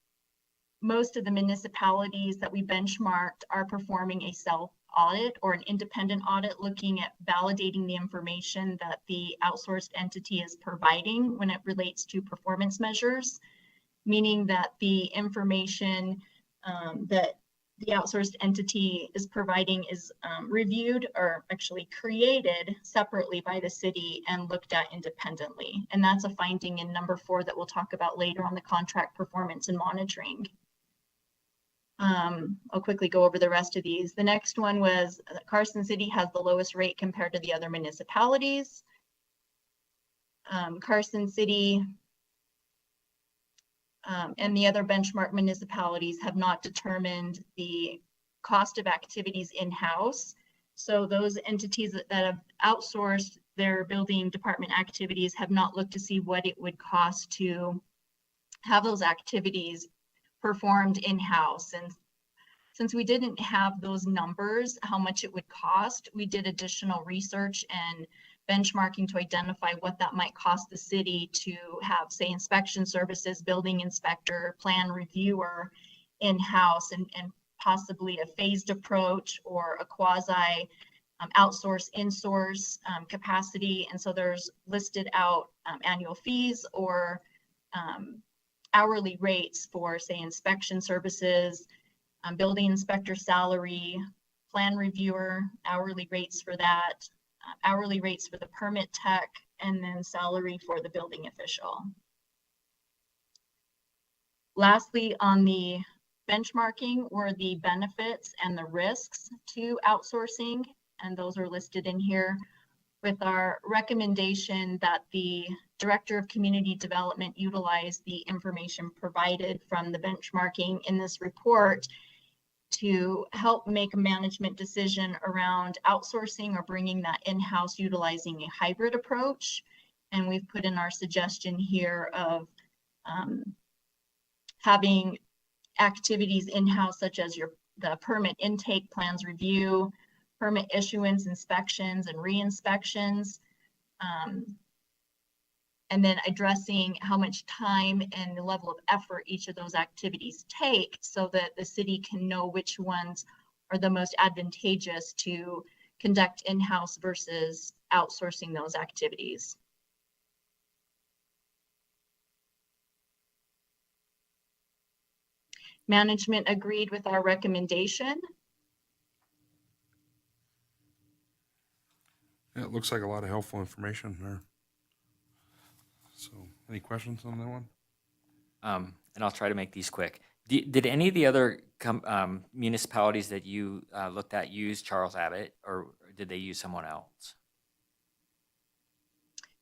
most of the municipalities that we benchmarked are performing a self-audit or an independent audit, looking at validating the information that the outsourced entity is providing when it relates to performance measures, meaning that the information that the outsourced entity is providing is reviewed or actually created separately by the city and looked at independently. And that's a finding in number 4 that we'll talk about later on the contract performance and monitoring. I'll quickly go over the rest of these. The next one was Carson City has the lowest rate compared to the other municipalities. Carson City and the other benchmark municipalities have not determined the cost of activities in-house. So those entities that have outsourced their building department activities have not looked to see what it would cost to have those activities performed in-house. And since we didn't have those numbers, how much it would cost, we did additional research and benchmarking to identify what that might cost the city to have, say, inspection services, building inspector, plan reviewer in-house, and possibly a phased approach or a quasi outsource, in-source capacity. And so there's listed out annual fees or hourly rates for, say, inspection services, building inspector salary, plan reviewer, hourly rates for that, hourly rates for the permit tech, and then salary for the building official. Lastly, on the benchmarking were the benefits and the risks to outsourcing, and those are listed in here with our recommendation that the Director of Community Development utilize the information provided from the benchmarking in this report to help make a management decision around outsourcing or bringing that in-house utilizing a hybrid approach. And we've put in our suggestion here of having activities in-house such as the permit intake, plans review, permit issuance, inspections, and re-inspections. And then addressing how much time and the level of effort each of those activities take so that the city can know which ones are the most advantageous to conduct in-house versus outsourcing those activities. Management agreed with our recommendation. Yeah, it looks like a lot of helpful information there. So, any questions on that one? And I'll try to make these quick. Did any of the other municipalities that you looked at use Charles Abbott, or did they use someone else?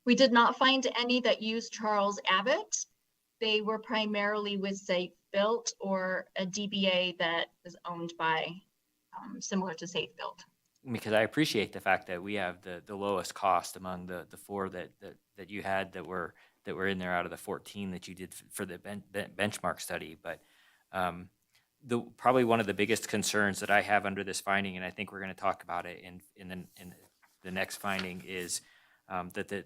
We did not find any that used Charles Abbott. They were primarily with, say, Built or a DBA that is owned by, similar to Safe Built. Because I appreciate the fact that we have the lowest cost among the 4 that you had that were in there out of the 14 that you did for the benchmark study. But probably one of the biggest concerns that I have under this finding, and I think we're going to talk about it in the next finding, is that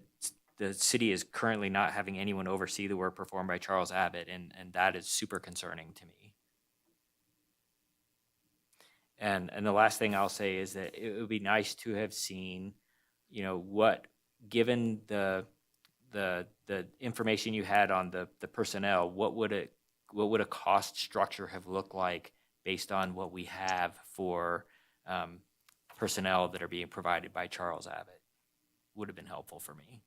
the city is currently not having anyone oversee the work performed by Charles Abbott, and that is super concerning to me. And the last thing I'll say is that it would be nice to have seen, what, given the information you had on the personnel, what would a cost structure have looked like based on what we have for personnel that are being provided by Charles Abbott? Would have been helpful for me.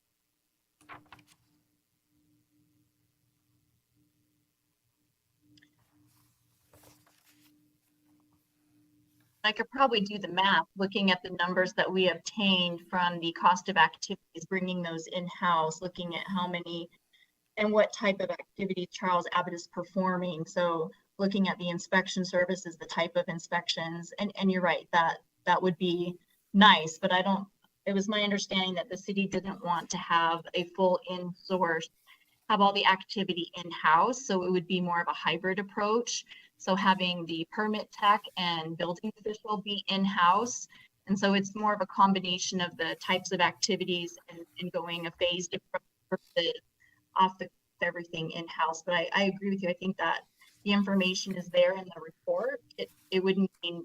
I could probably do the math looking at the numbers that we obtained from the cost of activities, bringing those in-house, looking at how many and what type of activity Charles Abbott is performing. So looking at the inspection services, the type of inspections, and you're right, that would be nice, but it was my understanding that the city didn't want to have a full in-source, have all the activity in-house. So it would be more of a hybrid approach. So having the permit tech and building official be in-house. And so it's more of a combination of the types of activities and going a phased approach off the everything in-house. But I agree with you. I think that the information is there in the report. It would mean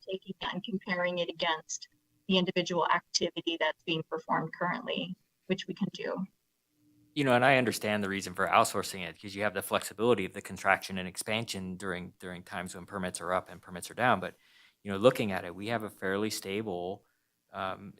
taking that and comparing it against the individual activity that's being performed currently, which we can do. You know, and I understand the reason for outsourcing it because you have the flexibility of the contraction and expansion during times when permits are up and permits are down. But you know, looking at it, we have a fairly stable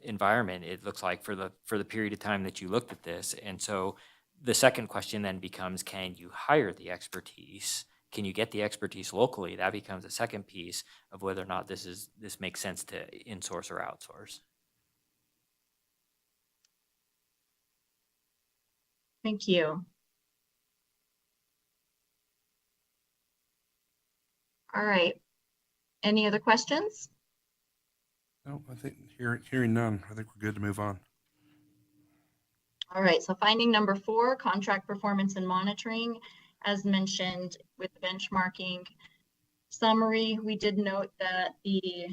environment. It looks like for the period of time that you looked at this, and so the second question then becomes: can you hire the expertise? Can you get the expertise locally? That becomes a second piece of whether or not this makes sense to insource or outsource. Thank you. All right. Any other questions? No, I think hearing none, I think we're good to move on. All right, so finding number 4, contract performance and monitoring. As mentioned with the benchmarking summary, we did note that the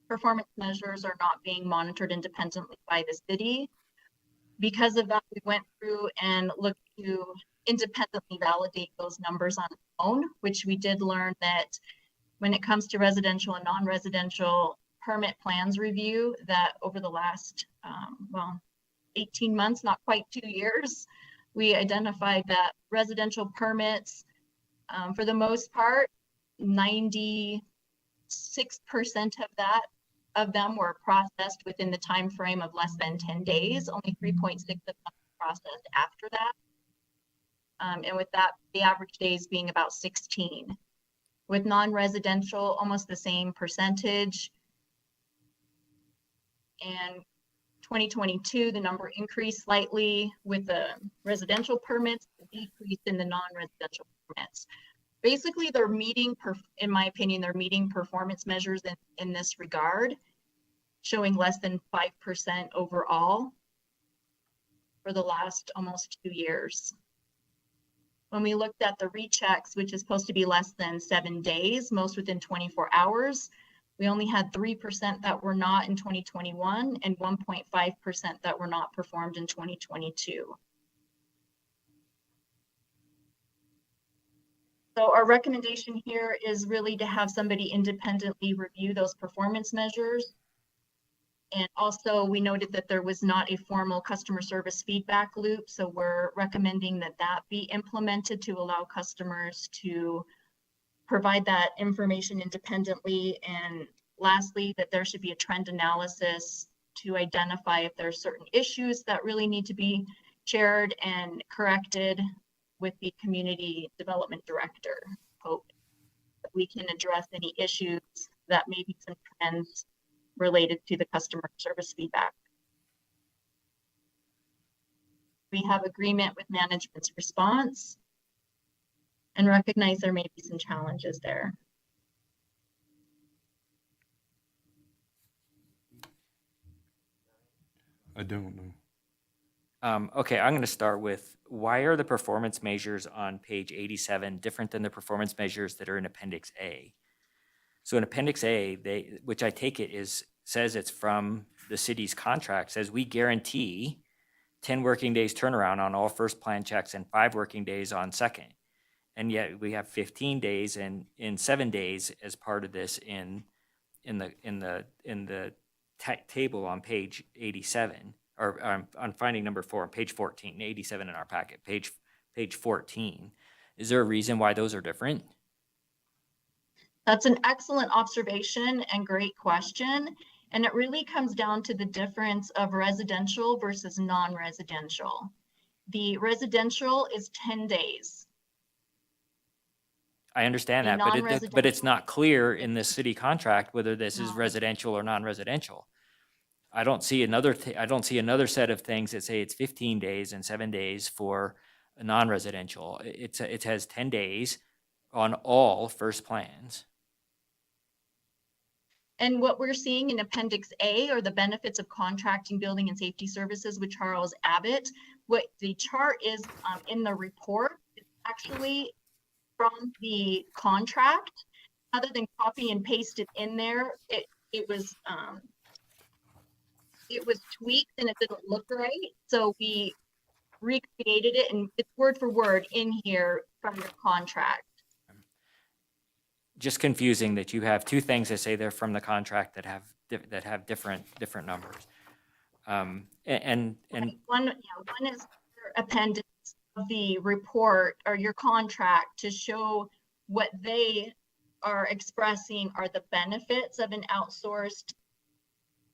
performance measures are not being monitored independently by the city. Because of that, we went through and looked to independently validate those numbers on its own, which we did learn that when it comes to residential and non-residential permit plans review, that over the last, 18 months, not quite 2 years, we identified that residential permits, for the most part, 96% of them were processed within the time frame of less than 10 days. Only 3.6 of them were processed after that. And with that, the average days being about 16. With non-residential, almost the same percentage. And 2022, the number increased slightly with the residential permits, decreased in the non-residential permits. Basically, they're meeting, in my opinion, they're meeting performance measures in this regard, showing less than 5% overall for the last almost 2 years. When we looked at the rechecks, which is supposed to be less than 7 days, most within 24 hours, we only had 3% that were not in 2021 and 1.5% that were not performed in 2022. So our recommendation here is really to have somebody independently review those performance measures. And also we noted that there was not a formal customer service feedback loop. So we're recommending that that be implemented to allow customers to provide that information independently. And lastly, that there should be a trend analysis to identify if there are certain issues that really need to be shared and corrected with the community development director. Hope that we can address any issues that may be some trends related to the customer service feedback. We have agreement with management's response and recognize there may be some challenges there. I don't know. Okay, I'm going to start with, why are the performance measures on page 87 different than the performance measures that are in Appendix A? So in Appendix A, which I take it says it's from the city's contract, says we guarantee 10 working days turnaround on all first plan checks and 5 working days on second. And yet we have 15 days and in 7 days as part of this in the table on page 87, or on finding number 4 on page 14, 87 in our packet, page 14. Is there a reason why those are different? That's an excellent observation and great question. And it really comes down to the difference of residential versus non-residential. The residential is 10 days. I understand that, but it's not clear in the city contract whether this is residential or non-residential. I don't see another set of things that say it's 15 days and 7 days for a non-residential. It has 10 days on all first plans. And what we're seeing in Appendix A are the benefits of contracting, building, and safety services with Charles Abbott. What the chart is in the report is actually from the contract. Other than copy and paste it in there, it was tweaked and it didn't look right. So we recreated it and it's word for word in here from the contract. Just confusing that you have two things that say they're from the contract that have different numbers. One is appendix of the report or your contract to show what they are expressing are the benefits of an outsourced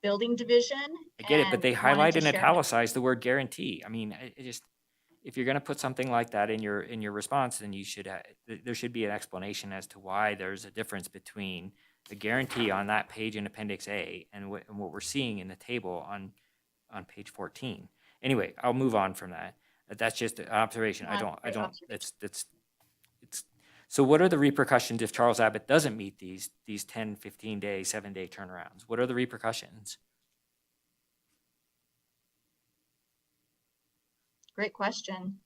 building division. I get it, but and they wanted highlight to and share that. italicize the word guarantee. I mean, it just, if you're going to put something like that in your response, then you should there should be an explanation as to why there's a difference between the guarantee on that page in Appendix A and what we're seeing in the table on page 14. Anyway, I'll move on from that. That's just an observation. I don't. It's. So what are the repercussions if Charles Abbott doesn't meet these 10, 15 day, 7-day turnarounds? What are the repercussions? Great question.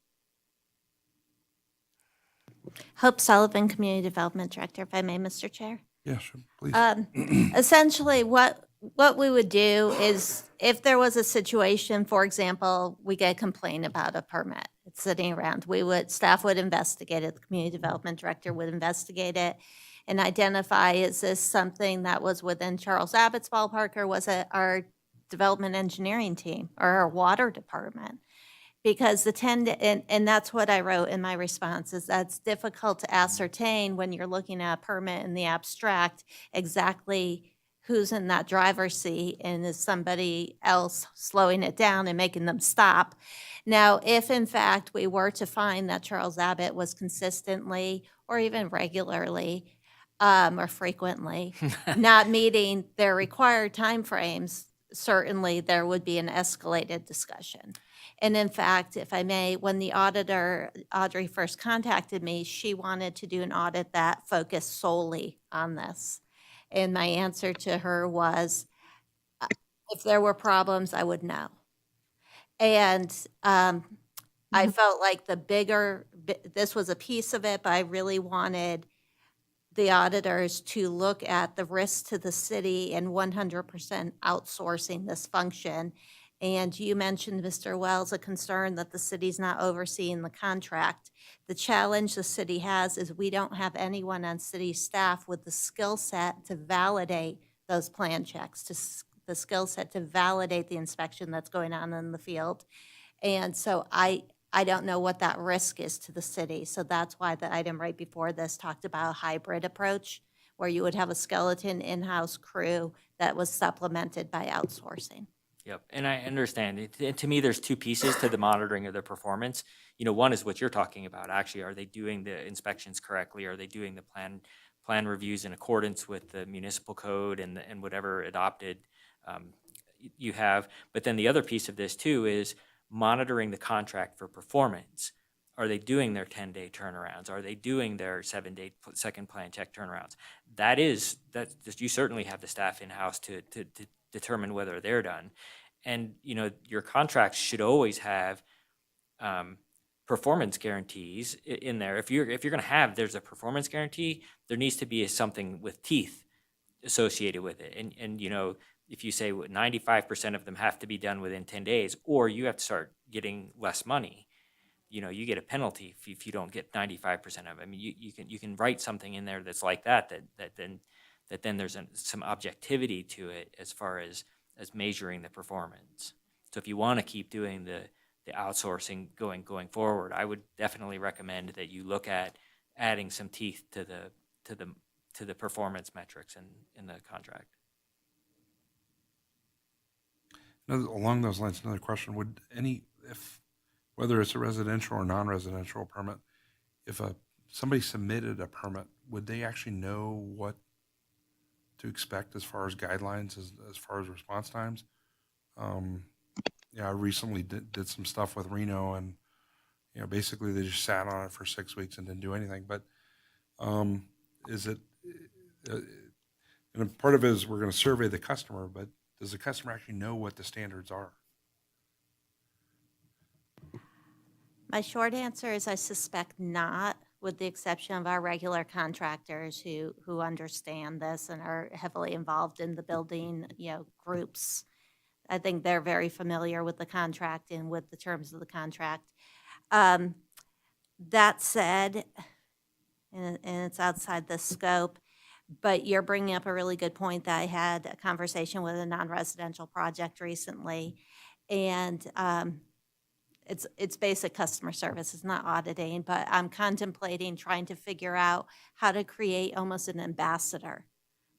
Hope Sullivan, Community Development Director, if I may, Mr. Chair. Yeah, sure, please. Essentially, what we would do is if there was a situation, for example, we get a complaint about a permit, it's sitting around, staff would investigate it, the Community Development Director would investigate it and identify, is this something that was within Charles Abbott's ballpark, or was it our development engineering team or our water department? Because and that's what I wrote in my response, is that's difficult to ascertain when you're looking at a permit in the abstract, exactly who's in that driver's seat and is somebody else slowing it down and making them stop. Now, if in fact we were to find that Charles Abbott was consistently or even regularly or frequently not meeting their required timeframes, certainly there would be an escalated discussion. And in fact, if I may, when the auditor, Audrey, first contacted me, she wanted to do an audit that focused solely on this. And my answer to her was, if there were problems, I would know. And I felt like this was a piece of it, but I really wanted the auditors to look at the risks to the city and 100% outsourcing this function. And you mentioned, Mr. Wells, a concern that the city's not overseeing the contract. The challenge the city has is we don't have anyone on city staff with the skill set to validate those plan checks, the skill set to validate the inspection that's going on in the field. And so I don't know what that risk is to the city. So that's why the item right before this talked about a hybrid approach, where you would have a skeleton in-house crew that was supplemented by outsourcing. Yep, and I understand. To me, there's two pieces to the monitoring of their performance. One is what you're talking about. Actually, are they doing the inspections correctly? Are they doing the plan reviews in accordance with the municipal code and whatever adopted you have? But then the other piece of this too is monitoring the contract for performance. Are they doing their 10-day turnarounds? Are they doing their 7-day second plan check turnarounds? That you certainly have the staff in-house to determine whether they're done. And your contracts should always have performance guarantees in there. If you're going to have, there's a performance guarantee, there needs to be something with teeth associated with it. And if you say 95% of them have to be done within 10 days, or you have to start getting less money, you get a penalty if you don't get 95% of it. I mean, you can write something in there that's like that then there's some objectivity to it as far as measuring the performance. So if you want to keep doing the outsourcing going forward, I would definitely recommend that you look at adding some teeth to the performance metrics in the contract. Along those lines, another question: whether it's a residential or non-residential permit, if somebody submitted a permit, would they actually know what to expect as far as guidelines, as far as response times? I recently did some stuff with Reno, and basically they just sat on it for 6 weeks and didn't do anything. But is it? And part of it is we're going to survey the customer, but does the customer actually know what the standards are? My short answer is I suspect not, with the exception of our regular contractors who understand this and are heavily involved in the building, groups. I think they're very familiar with the contract and with the terms of the contract. That said, and it's outside the scope, but you're bringing up a really good point that I had a conversation with a non-residential project recently, and it's basic customer service. It's not auditing, but I'm contemplating trying to figure out how to create almost an ambassador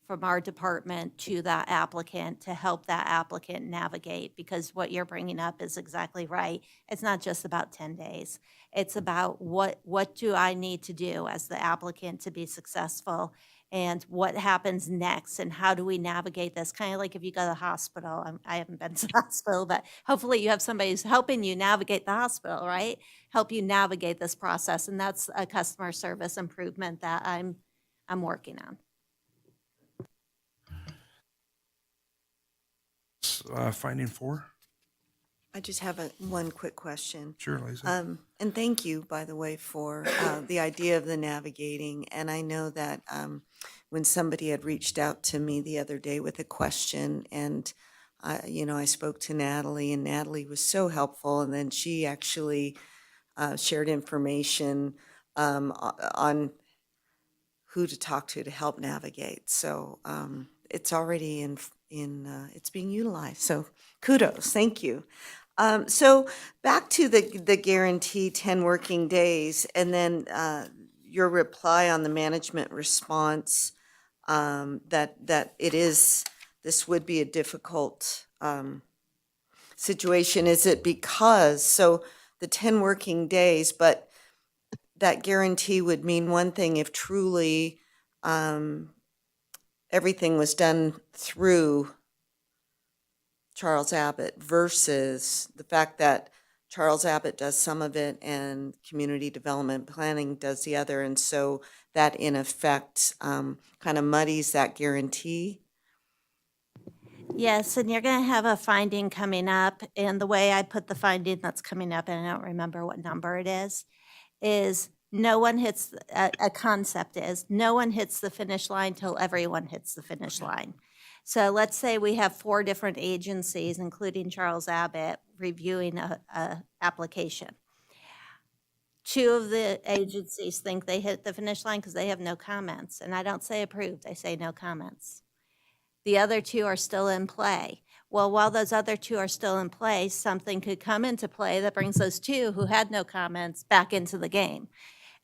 from our department to that applicant to help that applicant navigate, because what you're bringing up is exactly right. It's not just about 10 days. It's about what do I need to do as the applicant to be successful, and what happens next, and how do we navigate this? Kind of like if you go to the hospital. I haven't been to the hospital, but hopefully you have somebody who's helping you navigate the hospital, right? Help you navigate this process, and that's a customer service improvement that I'm working on. Finding 4? I just have one quick question. Sure, Lisa. And thank you, by the way, for the idea of the navigating. And I know that when somebody had reached out to me the other day with a question, and I spoke to Natalie, and Natalie was so helpful. And then she actually shared information on who to talk to help navigate. So it's already it's being utilized. So kudos, thank you. So back to the guarantee 10 working days, and then your reply on the management response, that this would be a difficult situation. Is it because, so the 10 working days, but that guarantee would mean one thing if truly everything was done through Charles Abbott versus the fact that Charles Abbott does some of it and community development planning does the other. And so that in effect kind of muddies that guarantee. Yes, and you're going to have a finding coming up. And the way I put the finding that's coming up, and I don't remember what number it is no one hits, a concept is no one hits the finish line till everyone hits the finish line. So let's say we have 4 different agencies, including Charles Abbott, reviewing a application. 2 of the agencies think they hit the finish line because they have no comments. And I don't say approved, I say no comments. The other 2 are still in play. Well, while those other 2 are still in play, something could come into play that brings those 2 who had no comments back into the game.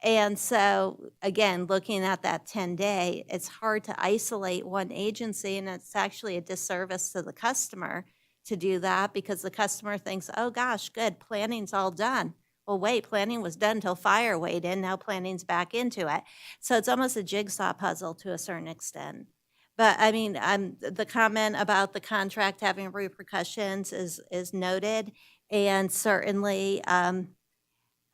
And so, again, looking at that 10-day, it's hard to isolate one agency, and it's actually a disservice to the customer to do that, because the customer thinks, oh gosh, good, planning's all done. Well, wait, planning was done till fire weighed in, now planning's back into it. So it's almost a jigsaw puzzle to a certain extent. But I mean, the comment about the contract having repercussions is noted, and certainly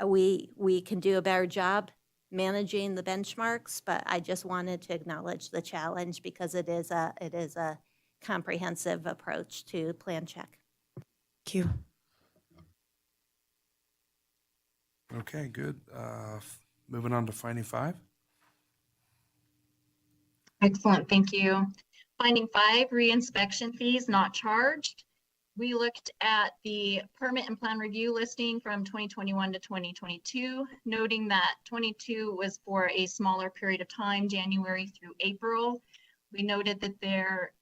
we can do a better job managing the benchmarks. But I just wanted to acknowledge the challenge, because it is a comprehensive approach to plan check. Thank you. Okay, good. Moving on to finding 5. Excellent, thank you. Finding 5, reinspection fees not charged. We looked at the permit and plan review listing from 2021 to 2022, noting that 22 was for a smaller period of time, January through April. We noted that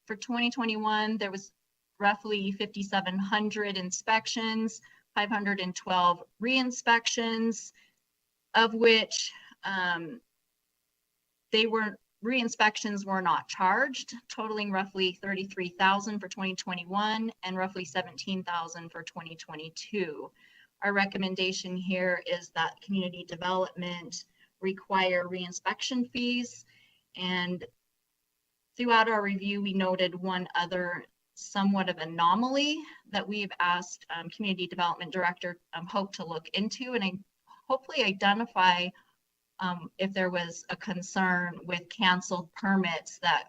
for 2021, there was roughly 5,700 inspections, 512 re-inspections, of which re-inspections were not charged, totaling roughly 33,000 for 2021 and roughly 17,000 for 2022. Our recommendation here is that community development require re-inspection fees. And throughout our review, we noted one other somewhat of anomaly that we've asked Community Development Director Hope to look into, and hopefully identify if there was a concern with canceled permits that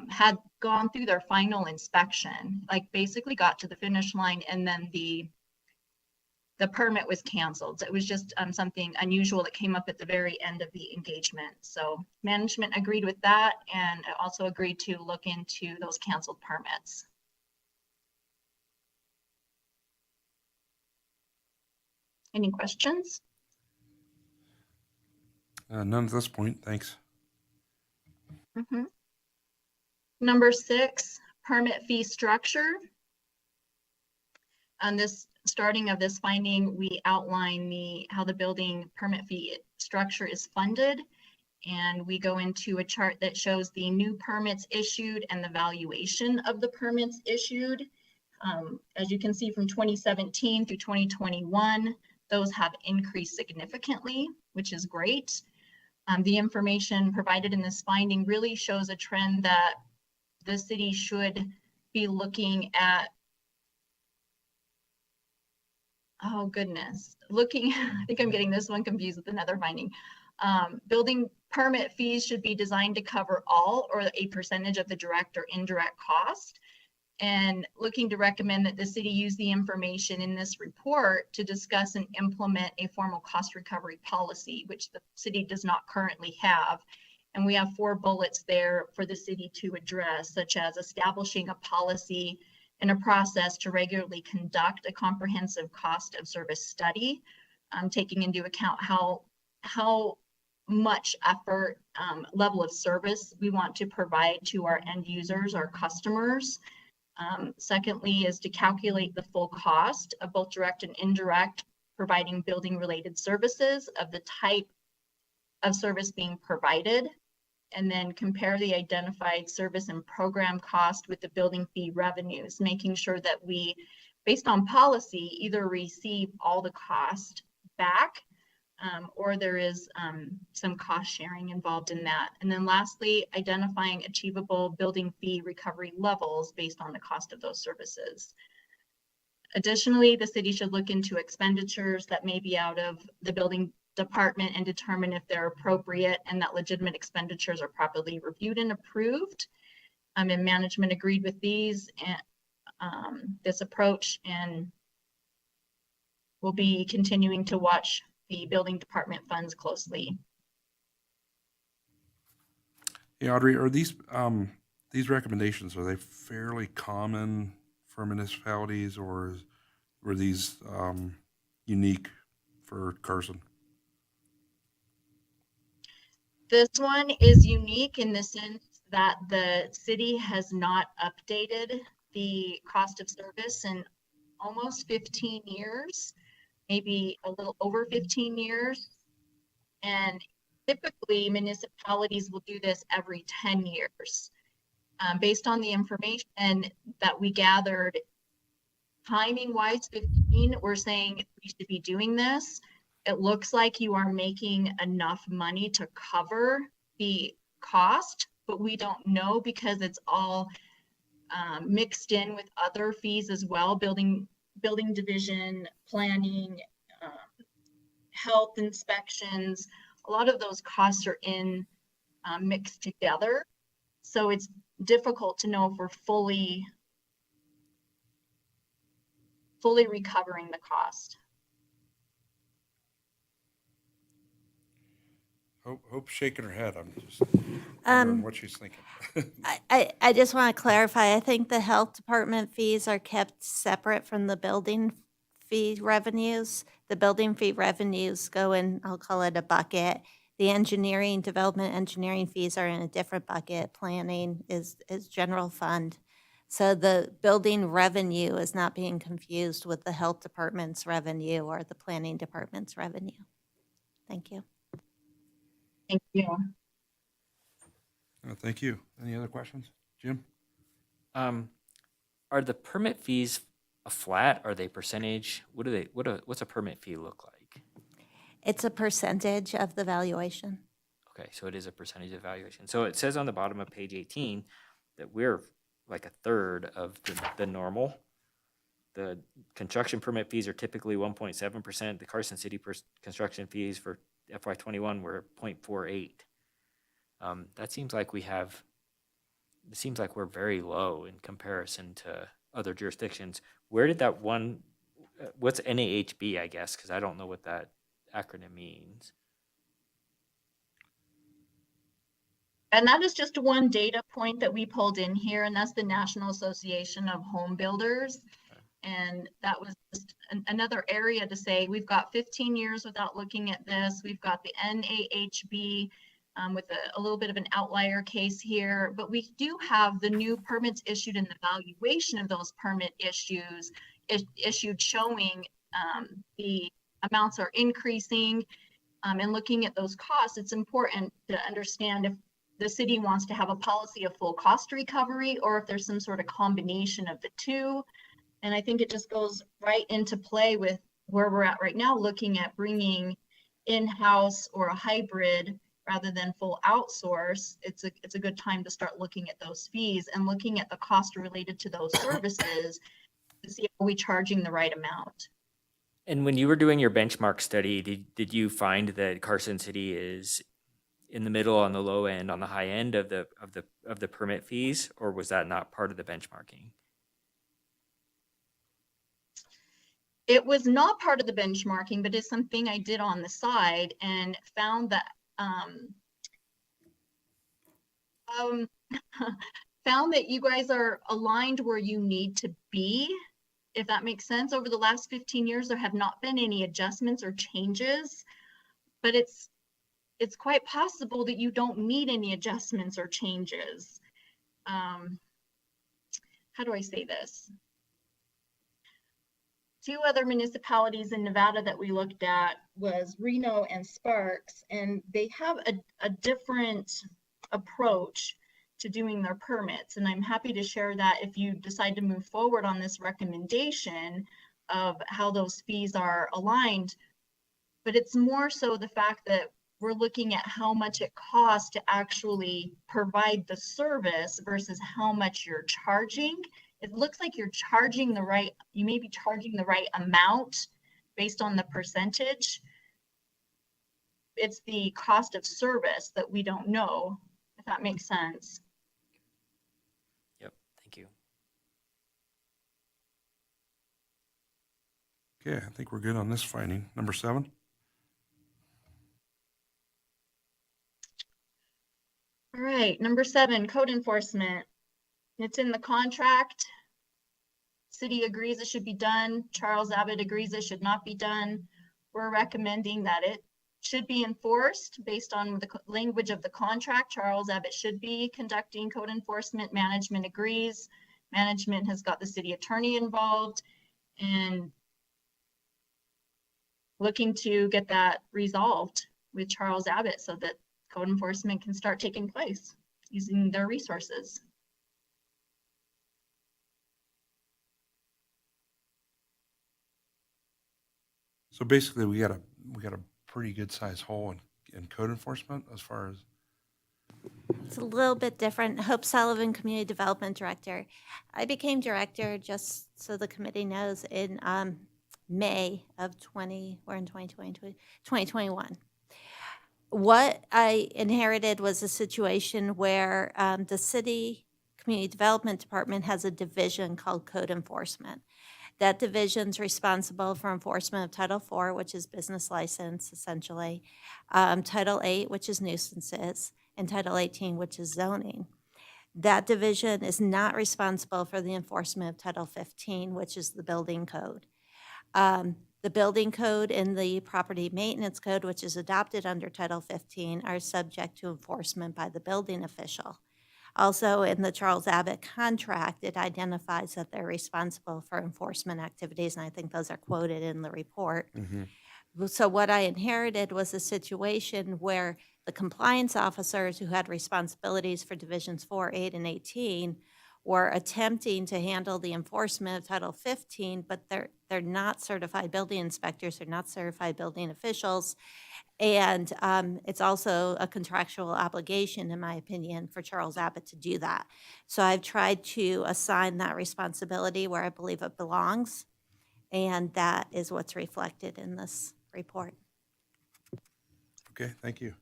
had gone through their final inspection, like basically got to the finish line and then the permit was canceled. So it was just something unusual that came up at the very end of the engagement. So management agreed with that, and also agreed to look into those canceled permits. Any questions? None at this point, thanks. Mm-hmm. Number 6, permit fee structure. And this starting of this finding, we outline how the building permit fee structure is funded. And we go into a chart that shows the new permits issued and the valuation of the permits issued. As you can see from 2017 through 2021, those have increased significantly, which is great. The information provided in this finding really shows a trend that the city should be looking at. Oh goodness, I think I'm getting this one confused with another finding. Building permit fees should be designed to cover all or a percentage of the direct or indirect cost. And looking to recommend that the city use the information in this report to discuss and implement a formal cost recovery policy, which the city does not currently have. And we have 4 bullets there for the city to address, such as establishing a policy and a process to regularly conduct a comprehensive cost of service study, taking into account how much effort, level of service we want to provide to our end users, our customers. Secondly is to calculate the full cost of both direct and indirect providing building related services of the type of service being provided, and then compare the identified service and program cost with the building fee revenues, making sure that we, based on policy, either receive all the cost back or there is some cost sharing involved in that. And then lastly, identifying achievable building fee recovery levels based on the cost of those services. Additionally, the city should look into expenditures that may be out of the building department and determine if they're appropriate and that legitimate expenditures are properly reviewed and approved. And management agreed with these and this approach, and we'll be continuing to watch the building department funds closely. Hey, Audrey, are these recommendations, are they fairly common for municipalities, or were these unique for Carson? This one is unique in the sense that the city has not updated the cost of service in almost 15 years. Maybe a little over 15 years. And typically municipalities will do this every 10 years. Based on the information that we gathered, timing wise 15, we're saying we should be doing this. It looks like you are making enough money to cover the cost, but we don't know because it's all mixed in with other fees as well, building division, planning, health inspections. A lot of those costs are mixed together. So it's difficult to know if we're fully recovering the cost. Hope's shaking her head. I'm just wondering what she's thinking. I just want to clarify. I think the health department fees are kept separate from the building fee revenues. The building fee revenues go in, I'll call it a bucket. The development engineering fees are in a different bucket. Planning is general fund. So the building revenue is not being confused with the health department's revenue or the planning department's revenue. Thank you. Thank you. Thank you. Any other questions? Jim? Are the permit fees a flat? Are they percentage? What's a permit fee look like? It's a percentage of the valuation. Okay, so it is a percentage of valuation. So it says on the bottom of page 18 that we're like a third of the normal. The construction permit fees are typically 1.7%. The Carson City construction fees for FY21 were 0.48. That seems like we're very low in comparison to other jurisdictions. Where did that one, what's NAHB, I guess, because I don't know what that acronym means. And that is just one data point that we pulled in here, and that's the National Association of Home Builders. And that was just another area to say, we've got 15 years without looking at this. We've got the NAHB with a little bit of an outlier case here, but we do have the new permits issued and the valuation of those permit issues issued showing the amounts are increasing, and looking at those costs, it's important to understand if the city wants to have a policy of full cost recovery or if there's some sort of combination of the two. And I think it just goes right into play with where we're at right now, looking at bringing in-house or a hybrid rather than full outsource. It's a good time to start looking at those fees and looking at the cost related to those services to see if we charging the right amount. And when you were doing your benchmark study, did you find that Carson City is in the middle, on the low end, on the high end of the permit fees, or was that not part of the benchmarking? It was not part of the benchmarking, but it's something I did on the side and found that found that you guys are aligned where you need to be, if that makes sense. Over the last 15 years, there have not been any adjustments or changes, but it's quite possible that you don't need any adjustments or changes. How do I say this? 2 other municipalities in Nevada that we looked at was Reno and Sparks, and they have a different approach to doing their permits. And I'm happy to share that if you decide to move forward on this recommendation of how those fees are aligned. But it's more so the fact that we're looking at how much it costs to actually provide the service versus how much you're charging. It looks like you may be charging the right amount based on the percentage. It's the cost of service that we don't know, if that makes sense. Yep, thank you. Okay, I think we're good on this finding. Number 7. All right, number 7, code enforcement. It's in the contract. City agrees it should be done. Charles Abbott agrees it should not be done. We're recommending that it should be enforced based on the language of the contract. Charles Abbott should be conducting code enforcement. Management agrees. Management has got the city attorney involved and looking to get that resolved with Charles Abbott so that code enforcement can start taking place using their resources. So basically, we got a pretty good size hole in code enforcement as far as. It's a little bit different. Hope Sullivan, Community Development Director. I became director, just so the committee knows, in May of 2021. What I inherited was a situation where the city community development department has a division called code enforcement. That division's responsible for enforcement of Title IV, which is business license, essentially, Title VIII, which is nuisances, and Title 18, which is zoning. That division is not responsible for the enforcement of Title 15, which is the building code. The building code and the property maintenance code, which is adopted under Title 15, are subject to enforcement by the building official. Also, in the Charles Abbott contract, it identifies that they're responsible for enforcement activities, and I think those are quoted in the report. So what I inherited was a situation where the compliance officers who had responsibilities for Divisions 4, 8, and 18 were attempting to handle the enforcement of Title 15, but they're not certified building inspectors, they're not certified building officials, and it's also a contractual obligation, in my opinion, for Charles Abbott to do that. So I've tried to assign that responsibility where I believe it belongs, and that is what's reflected in this report. Okay, thank you.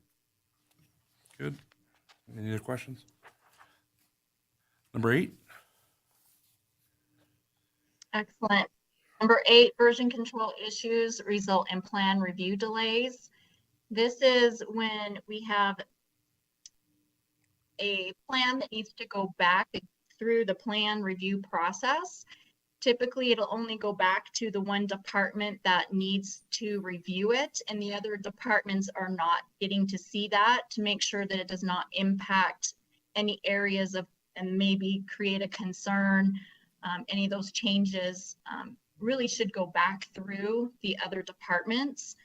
Good. Any other questions? Number 8. Excellent. Number 8, version control issues result in plan review delays. This is when we have a plan that needs to go back through the plan review process. Typically, it'll only go back to the one department that needs to review it, and the other departments are not getting to see that to make sure that it does not impact any areas of and maybe create a concern, any of those changes really should go back through the other departments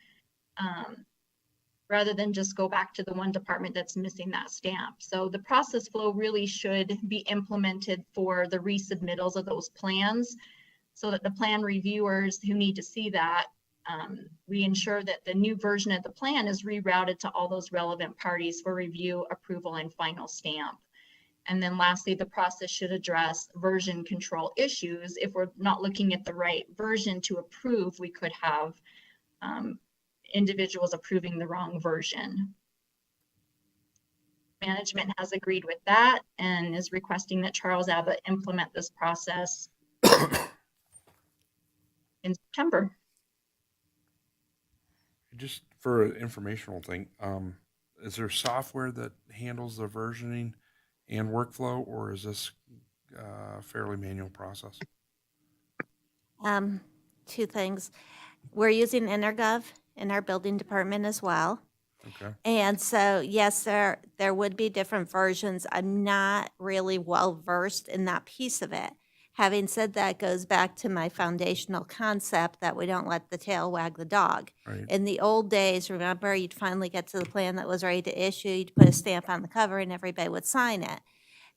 rather than just go back to the one department that's missing that stamp. So the process flow really should be implemented for the resubmittals of those plans so that the plan reviewers who need to see that, we ensure that the new version of the plan is rerouted to all those relevant parties for review, approval, and final stamp. And then lastly, the process should address version control issues. If we're not looking at the right version to approve, we could have individuals approving the wrong version. Management has agreed with that and is requesting that Charles Abbott implement this process in September. Just for an informational thing, is there software that handles the versioning and workflow, or is this a fairly manual process? Two things. We're using Intergov in our building department as well. Okay. And so, yes, there would be different versions. I'm not really well versed in that piece of it. Having said that, it goes back to my foundational concept that we don't let the tail wag the dog. Right. In the old days, remember, you'd finally get to the plan that was ready to issue, you'd put a stamp on the cover and everybody would sign it.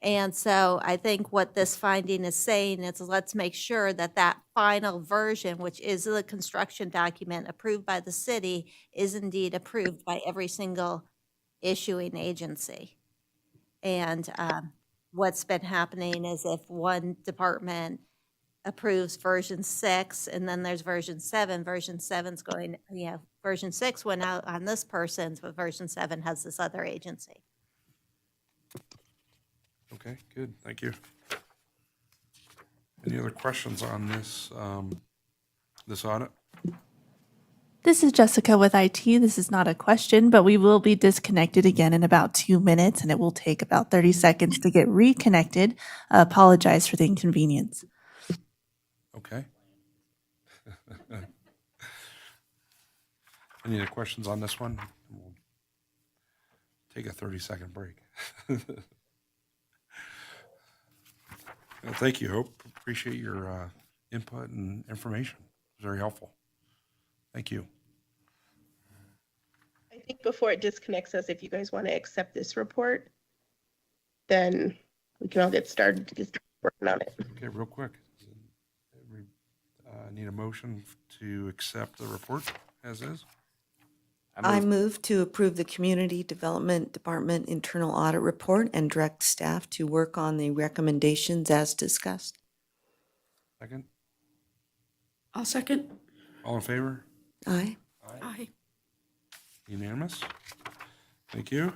And so I think what this finding is saying is let's make sure that that final version, which is the construction document approved by the city, is indeed approved by every single issuing agency. And what's been happening is if one department approves version 6 and then there's version 7 7's going, version 6 went out on this person's, but version 7 has this other agency. Okay, good. Thank you. Any other questions on this, this audit? This is Jessica with IT. This is not a question, but we will be disconnected again in about 2 minutes, and it will take about 30 seconds to get reconnected. Apologize for the inconvenience. Okay. Any other questions on this one? We'll take a 30-second break. Well, thank you, Hope. Appreciate your input and information. Very helpful. Thank you. I think before it disconnects us, if you guys want to accept this report, then we can all get started to get working on it. Okay, real quick. Need a motion to accept the report as is? I move to approve the Community Development Department Internal Audit Report and direct staff to work on the recommendations as discussed. Second? I'll second. All in favor? Aye. Aye. Unanimous? Thank you.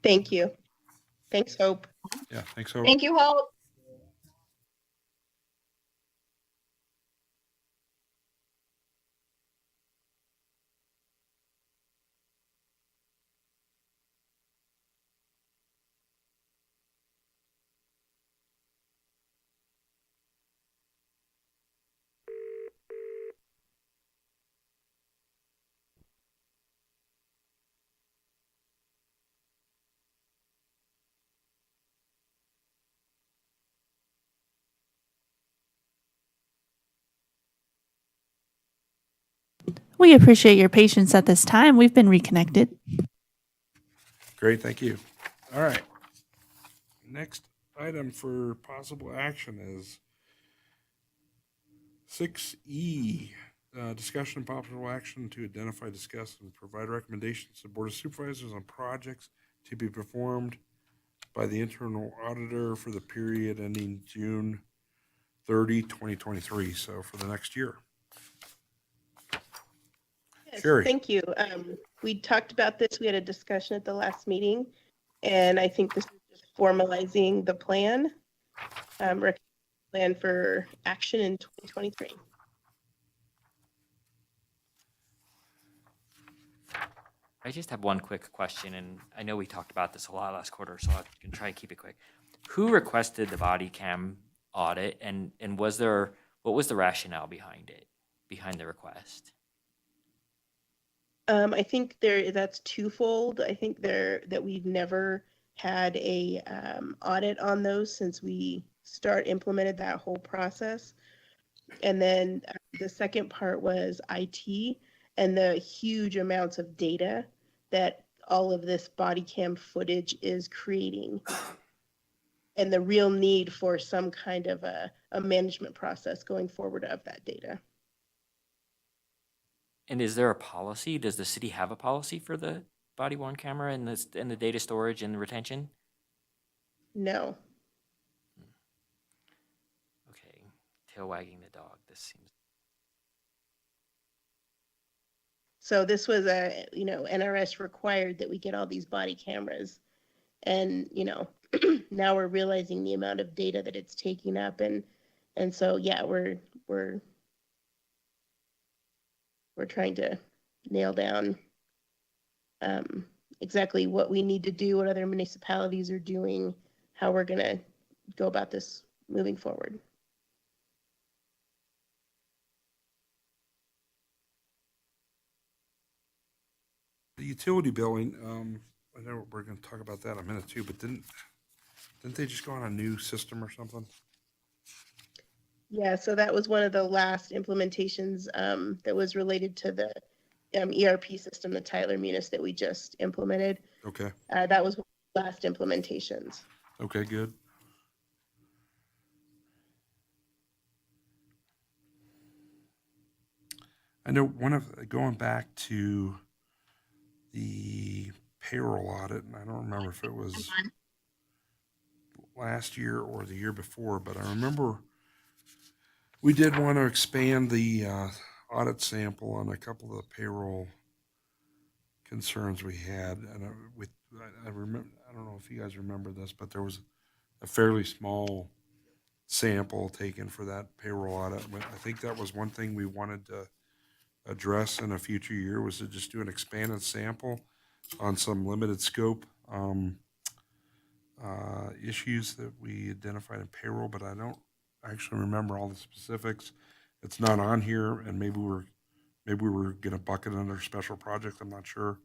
Thank you. Thanks, Hope. Yeah, thanks, Hope. Thank you, Hope. We appreciate your patience at this time. We've been reconnected. Great, thank you. All right. Next item for possible action is 6E, discussion and possible action to identify, discuss, and provide recommendations to the Board of Supervisors on projects to be performed by the internal auditor for the period ending June 30, 2023, so for the next year. Yes, Sherry. thank you. We talked about this. We had a discussion at the last meeting, and I think this is just formalizing the plan, plan for action in 2023. I just have one quick question, and I know we talked about this a lot last quarter, so I can try to keep it quick. Who requested the body cam audit, and what was the rationale behind the request? I think that's twofold. I think that we've never had a audit on those since we implemented that whole process. And then the second part was IT and the huge amounts of data that all of this body cam footage is creating, and the real need for some kind of a management process going forward of that data. And is there a policy? Does the city have a policy for the body worn camera and the data storage and retention? No. Okay, tail wagging the dog. This seems. So this was NRS required that we get all these body cameras, and now we're realizing the amount of data that it's taking up, and so yeah, we're trying to nail down exactly what we need to do, what other municipalities are doing, how we're gonna go about this moving forward. The utility billing, I know we're gonna talk about that in a minute too, but didn't they just go on a new system or something? Yeah, so that was one of the last implementations that was related to the ERP system, the Tyler Munis that we just implemented. Okay, That was one of the last implementations. okay, good. I know going back to the payroll audit, and I don't remember if it was last year or the year before, but I remember we did want to expand the audit sample on a couple of the payroll concerns we had, and I remember, I don't know if you guys remember this, but there was a fairly small sample taken for that payroll audit. I think that was one thing we wanted to address in a future year, was to just do an expanded sample on some limited scope issues that we identified in payroll, but I don't actually remember all the specifics. It's not on here, and maybe we were gonna bucket it under special project. I'm not sure,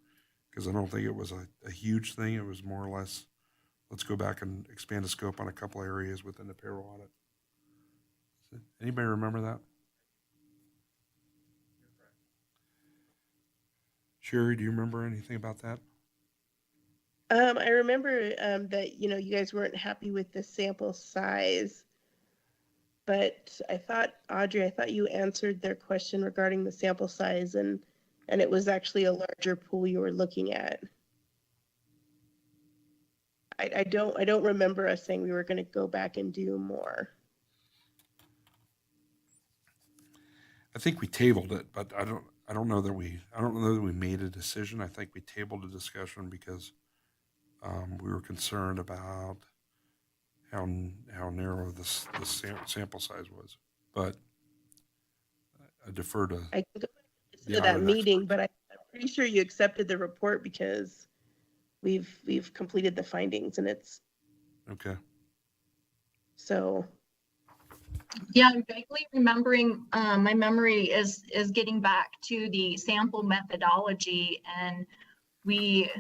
because I don't think it was a huge thing. It was more or less, let's go back and expand the scope on a couple areas within the payroll audit. Anybody remember that? Sherry, do you remember anything about that? I remember that you guys weren't happy with the sample size, but I thought, Audrey, you answered their question regarding the sample size, and it was actually a larger pool you were looking at. I don't remember us saying we were going to go back and do more. I think we tabled it, but I don't know that we made a decision. I think we tabled a discussion because we were concerned about how narrow this sample size was. But I defer to I can go to that meeting, but I'm pretty sure you accepted the report because we've completed the findings, and it's okay. So yeah, I'm vaguely remembering, my memory is getting back to the sample methodology, and we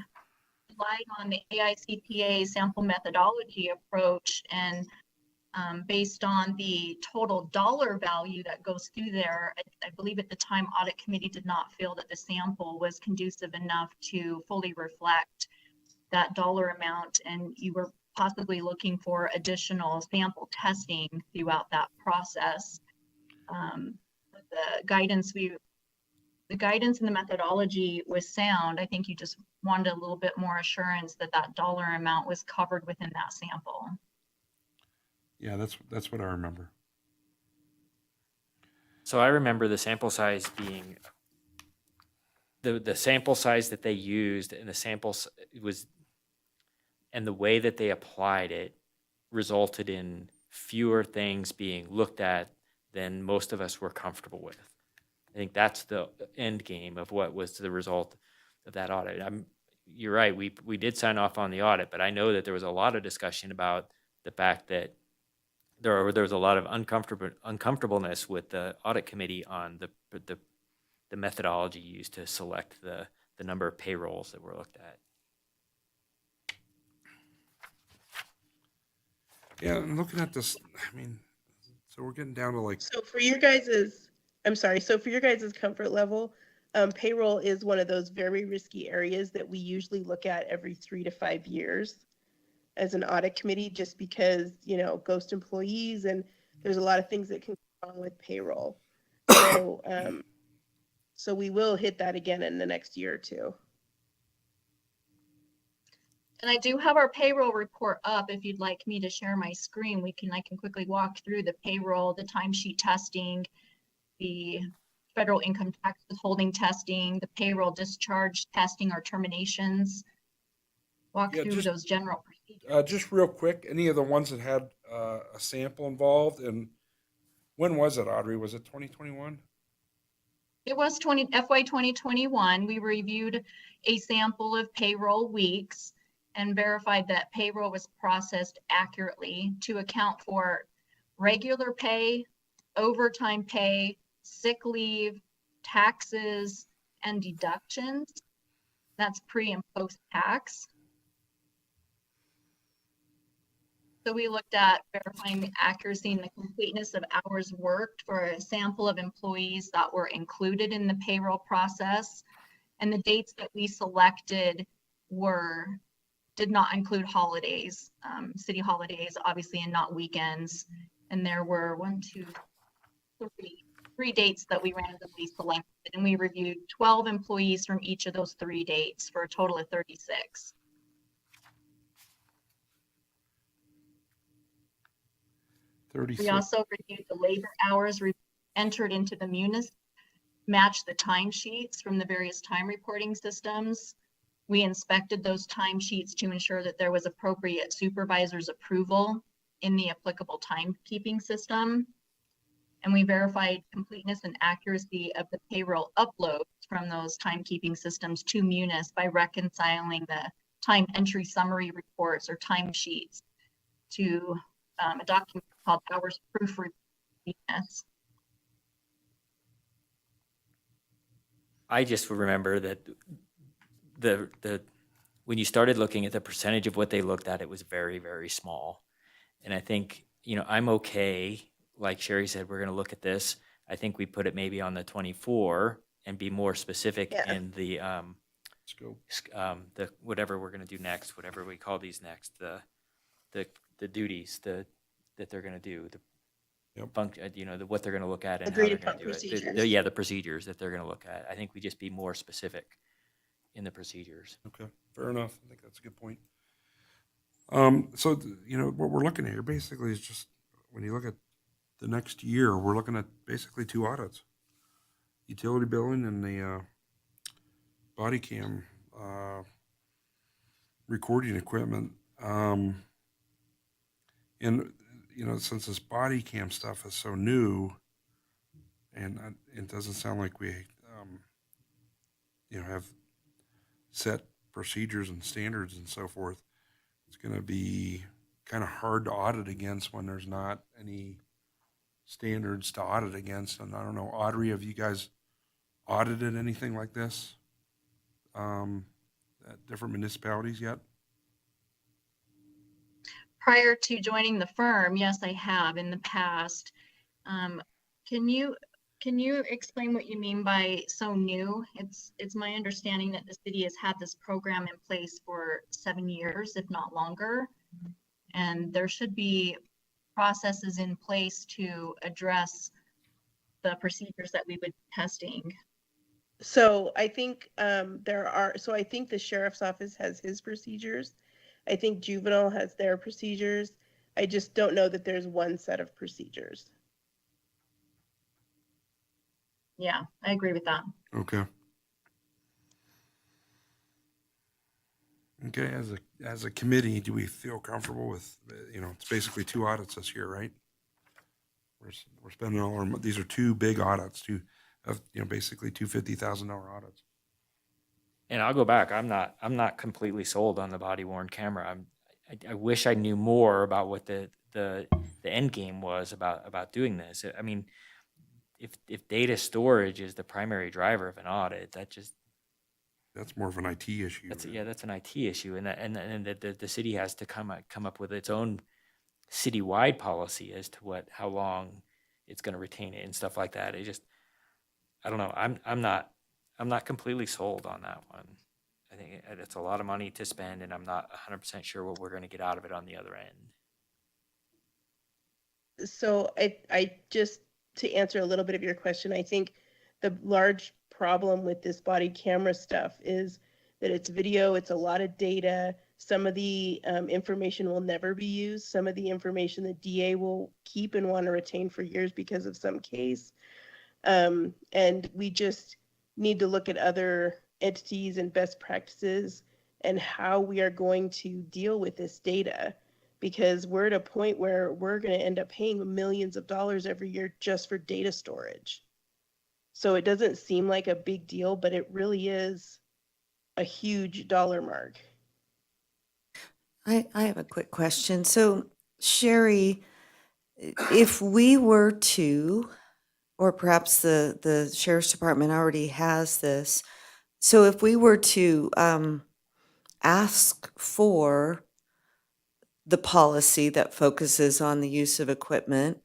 relied on the AICPA sample methodology approach, and based on the total dollar value that goes through there, I believe at the time audit committee did not feel that the sample was conducive enough to fully reflect that dollar amount, and you were possibly looking for additional sample testing throughout that process. The guidance and the methodology was sound. I think you just wanted a little bit more assurance that that dollar amount was covered within that sample. Yeah, that's what I remember. So I remember the sample size being the sample size that they used, and the samples was, and the way that they applied it resulted in fewer things being looked at than most of us were comfortable with. I think that's the end game of what was the result of that audit. You're right, we did sign off on the audit, but I know that there was a lot of discussion about the fact that there was a lot of uncomfortableness with the audit committee on the methodology used to select the number of payrolls that were looked at. Yeah, and looking at this, I mean, so we're getting down to like, So for your guys's, I'm sorry, so for your guys's comfort level, payroll is one of those very risky areas that we usually look at every 3 to 5 years as an audit committee, just because, ghost employees, and there's a lot of things that can go wrong with payroll. So, so we will hit that again in the next year or two. And I do have our payroll report up. If you'd like me to share my screen, I can quickly walk through the payroll, the timesheet testing, the federal income tax withholding testing, the payroll discharge testing or terminations. Walk Yeah, through those general procedures. just real quick, any of the ones that had a sample involved, and when was it, Audrey? Was it 2021? It was FY 2021. We reviewed a sample of payroll weeks and verified that payroll was processed accurately to account for regular pay, overtime pay, sick leave, taxes, and deductions. That's pre and post tax. So we looked at verifying the accuracy and the completeness of hours worked for a sample of employees that were included in the payroll process. And the dates that we selected did not include holidays, city holidays, obviously, and not weekends. And there were three dates that we randomly selected, and we reviewed 12 employees from each of those 3 dates for a total of 36. 36. We also reviewed the labor hours entered into the Munis, matched the timesheets from the various time reporting systems. We inspected those timesheets to ensure that there was appropriate supervisor's approval in the applicable timekeeping system. And we verified completeness and accuracy of the payroll uploads from those timekeeping systems to Munis by reconciling the time entry summary reports or timesheets to a document called Hours Proof Munis. I just remember that the when you started looking at the percentage of what they looked at, it was very, very small. And I think, I'm okay. Like Sherry said, we're going to look at this. I think we put it maybe on the 24 and be more specific in the Scope. the whatever we're going to do next, whatever we call these next, the duties that they're going to do, what they're going to look at and Agreed how they're upon going to do procedures. it. The procedures that they're going to look at. I think we just be more specific in the procedures. Okay, fair enough. I think that's a good point. So, what we're looking at here basically is just, when you look at the next year, we're looking at basically 2 audits. Utility billing and the body cam recording equipment. And, since this body cam stuff is so new, and it doesn't sound like we, have set procedures and standards and so forth, it's going to be kind of hard to audit against when there's not any standards to audit against. And I don't know, Audrey, have you guys audited anything like this at different municipalities yet? Prior to joining the firm, yes, I have in the past. Can you explain what you mean by so new? It's my understanding that the city has had this program in place for 7 years, if not longer. And there should be processes in place to address the procedures that we would be testing. So I think I think the sheriff's office has his procedures. I think juvenile has their procedures. I just don't know that there's one set of procedures. Yeah, I agree with that. Okay. Okay, as a committee, do we feel comfortable with, it's basically 2 audits this year, right? We're spending all our, these are 2 big audits, basically 2 $50,000 audits. And I'll go back. I'm not completely sold on the body worn camera. I wish I knew more about what the end game was about doing this. I mean, if data storage is the primary driver of an audit, that's more of an IT issue. That's an IT issue, and the city has to come up with its own citywide policy as to how long it's going to retain it and stuff like that. I don't know. I'm not completely sold on that one. I think it's a lot of money to spend, and I'm not 100% sure what we're going to get out of it on the other end. So I just, to answer a little bit of your question, I think the large problem with this body camera stuff is that it's video, it's a lot of data. Some of the information will never be used. Some of the information the DA will keep and want to retain for years because of some case. And we just need to look at other entities and best practices and how we are going to deal with this data, because we're at a point where we're going to end up paying millions of dollars every year just for data storage. So it doesn't seem like a big deal, but it really is a huge dollar mark. I have a quick question. So, Sherry, if we were to, or perhaps the Sheriff's Department already has this, so if we were to ask for the policy that focuses on the use of equipment,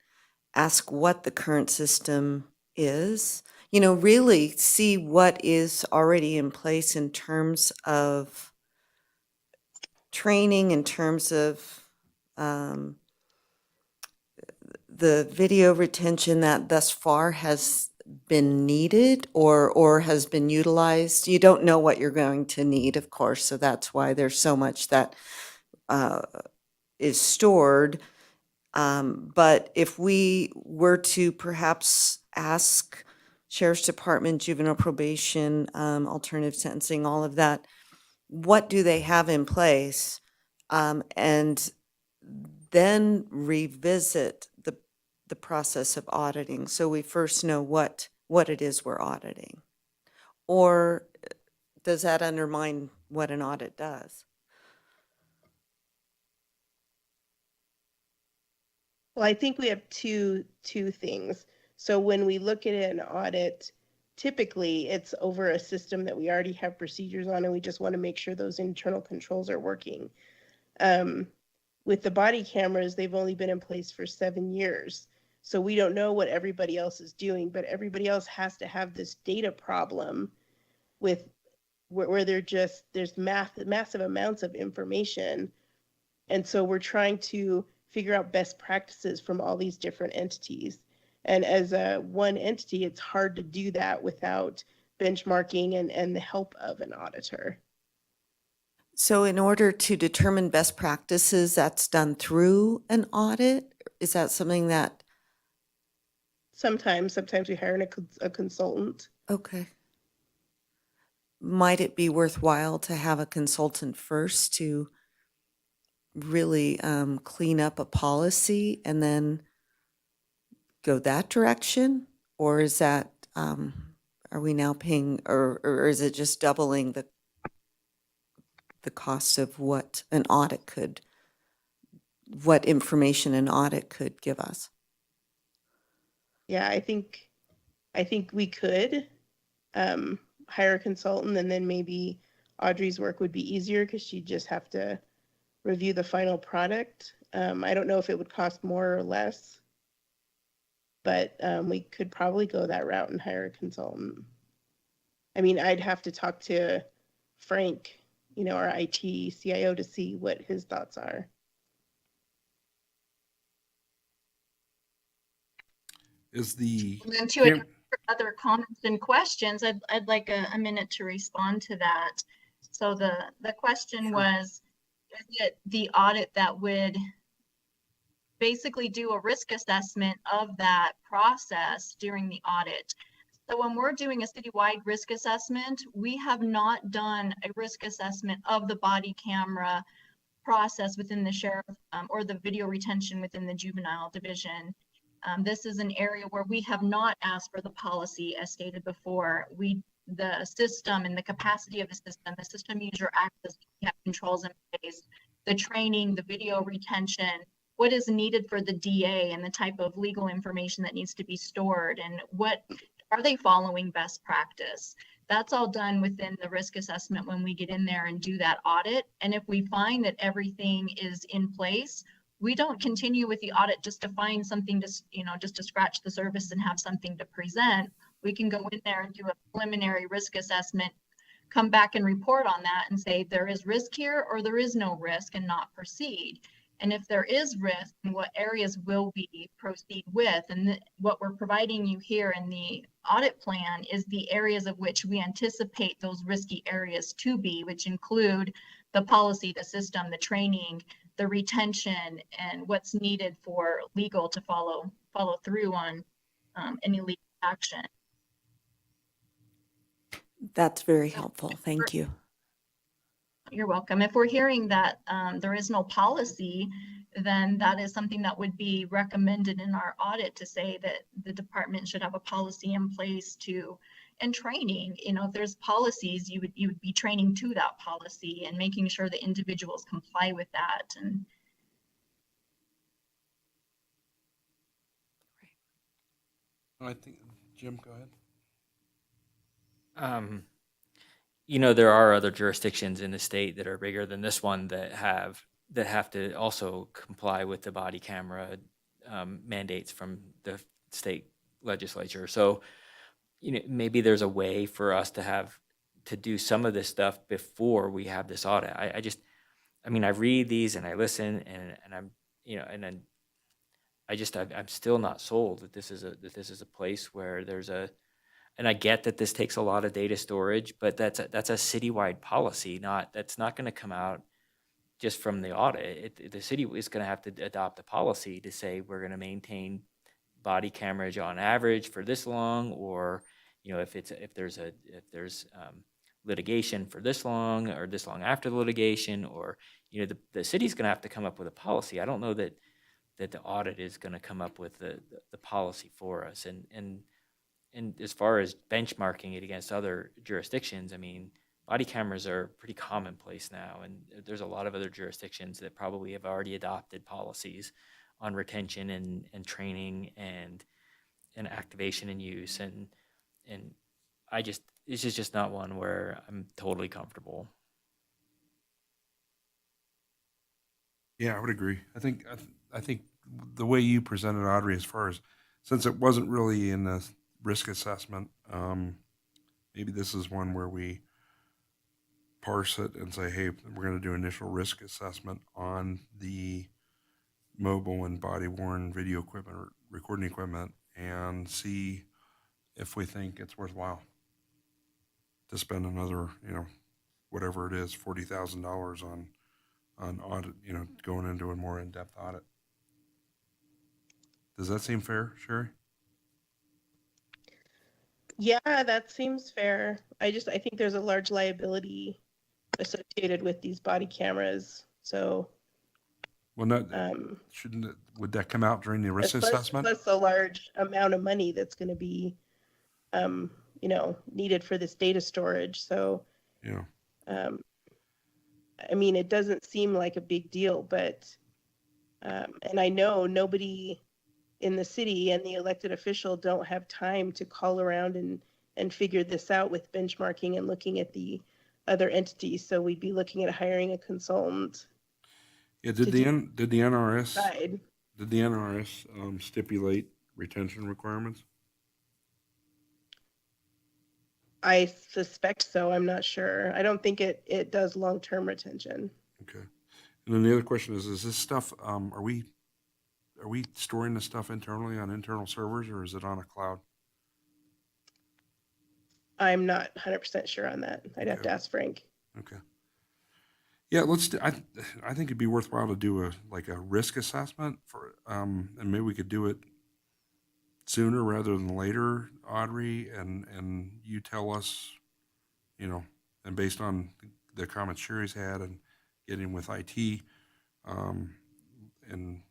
ask what the current system is, really see what is already in place in terms of training, in terms of the video retention that thus far has been needed or has been utilized. You don't know what you're going to need, of course, so that's why there's so much that is stored. But if we were to perhaps ask Sheriff's Department, juvenile probation, alternative sentencing, all of that, what do they have in place? And then revisit the process of auditing, so we first know what it is we're auditing. Or does that undermine what an audit does? Well, I think we have two things. So when we look at an audit, typically it's over a system that we already have procedures on, and we just want to make sure those internal controls are working. With the body cameras, they've only been in place for 7 years. So we don't know what everybody else is doing, but everybody else has to have this data problem with where there's massive amounts of information. And so we're trying to figure out best practices from all these different entities. And as one entity, it's hard to do that without benchmarking and the help of an auditor. So in order to determine best practices, that's done through an audit? Is that something that? Sometimes we hire a consultant. Okay. Might it be worthwhile to have a consultant first to really clean up a policy and then go that direction? Or is that, are we now paying, or is it just doubling the cost of what information an audit could give us? Yeah, I think we could hire a consultant, and then maybe Audrey's work would be easier because she'd just have to review the final product. I don't know if it would cost more or less, but we could probably go that route and hire a consultant. I mean, I'd have to talk to Frank, our IT CIO, to see what his thoughts are. Is the And then to address other comments and questions, I'd like a minute to respond to that. So the question was, is it the audit that would basically do a risk assessment of that process during the audit? So when we're doing a citywide risk assessment, we have not done a risk assessment of the body camera process within the sheriff or the video retention within the juvenile division. This is an area where we have not asked for the policy, as stated before. The system and the capacity of the system user access, we have controls in place, the training, the video retention, what is needed for the DA and the type of legal information that needs to be stored, and what are they following best practice. That's all done within the risk assessment when we get in there and do that audit. And if we find that everything is in place, we don't continue with the audit just to find something to, just to scratch the surface and have something to present. We can go in there and do a preliminary risk assessment, come back and report on that and say there is risk here or there is no risk, and not proceed. And if there is risk, then what areas will we proceed with? And what we're providing you here in the audit plan is the areas of which we anticipate those risky areas to be, which include the policy, the system, the training, the retention, and what's needed for legal to follow through on any legal action. That's very helpful. Thank you. You're welcome. If we're hearing that there is no policy, then that is something that would be recommended in our audit, to say that the department should have a policy in place and training. If there's policies, you would be training to that policy and making sure the individuals comply with that. And I think, Jim, go ahead. There are other jurisdictions in the state that are bigger than this one that have to also comply with the body camera mandates from the state legislature. So, maybe there's a way for us to do some of this stuff before we have this audit. I read these and I listen and I'm still not sold that this is a place where there's and I get that this takes a lot of data storage, but that's a citywide policy. That's not going to come out just from the audit. The city is going to have to adopt a policy to say we're going to maintain body camera on average for this long, or if there's litigation for this long, or this long after the litigation, or the city's going to have to come up with a policy. I don't know that the audit is going to come up with the policy for us. And as far as benchmarking it against other jurisdictions, body cameras are pretty commonplace now, and there's a lot of other jurisdictions that probably have already adopted policies on retention and training and activation and use, and this is just not one where I'm totally comfortable. Yeah, I would agree. I think the way you presented, Audrey, as far as, since it wasn't really in the risk assessment, maybe this is one where we parse it and say, hey, we're going to do initial risk assessment on the mobile and body worn video equipment or recording equipment, and see if we think it's worthwhile to spend another, whatever it is, $40,000 on audit, going into a more in-depth audit. Does that seem fair, Sherry? Yeah, that seems fair. I think there's a large liability associated with these body cameras. So, well, would that come out during the risk assessment? Plus a large amount of money that's going to be, needed for this data storage. So, yeah. It doesn't seem like a big deal, but, and I know nobody in the city and the elected official don't have time to call around and figure this out with benchmarking and looking at the other entities. So we'd be looking at hiring a consultant. Yeah. Did the NRS stipulate retention requirements? I suspect so. I'm not sure. I don't think it does long-term retention. Okay. And then the other question is this stuff, are we storing this stuff internally on internal servers, or is it on a cloud? I'm not 100% sure on that. I'd have to ask Frank. Okay. Yeah, I think it'd be worthwhile to do a risk assessment for, and maybe we could do it sooner rather than later, Audrey, and you tell us, and based on the comments Sherry's had and getting with IT, and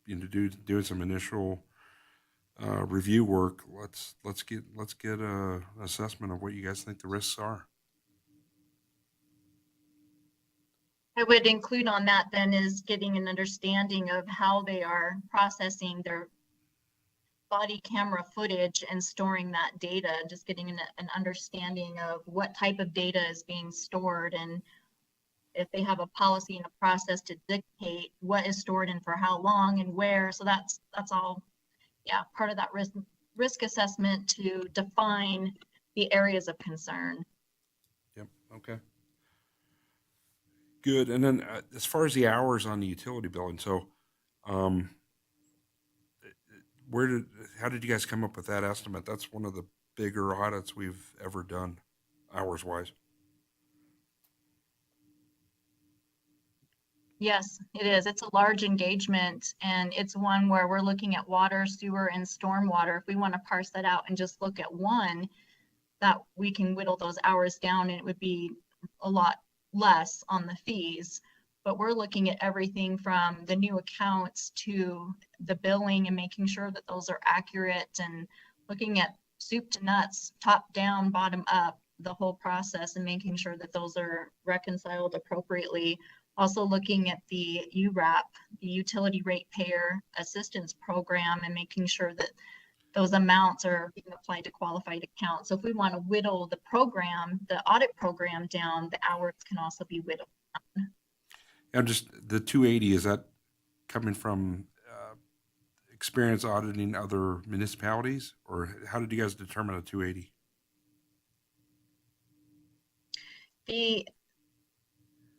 doing some initial review work. Let's get a assessment of what you guys think the risks are. I would include on that then is getting an understanding of how they are processing their body camera footage and storing that data, just getting an understanding of what type of data is being stored and if they have a policy and a process to dictate what is stored and for how long and where. So that's all, yeah, part of that risk assessment to define the areas of concern. Yep, okay. Good, and then as far as the hours on the utility billing, so, um, how did you guys come up with that estimate? That's one of the bigger audits we've ever done, hours-wise. Yes, it is. It's a large engagement, and it's one where we're looking at water, sewer, and stormwater. If we want to parse that out and just look at one, that we can whittle those hours down and it would be a lot less on the fees. But we're looking at everything from the new accounts to the billing and making sure that those are accurate, and looking at soup to nuts, top down, bottom up, the whole process, and making sure that those are reconciled appropriately. Also looking at the URAP, the Utility Ratepayer Assistance Program, and making sure that those amounts are being applied to qualified accounts. So if we want to whittle the program, the audit program down, the hours can also be whittled down. And just the 280, is that coming from experience auditing other municipalities, or how did you guys determine a 280?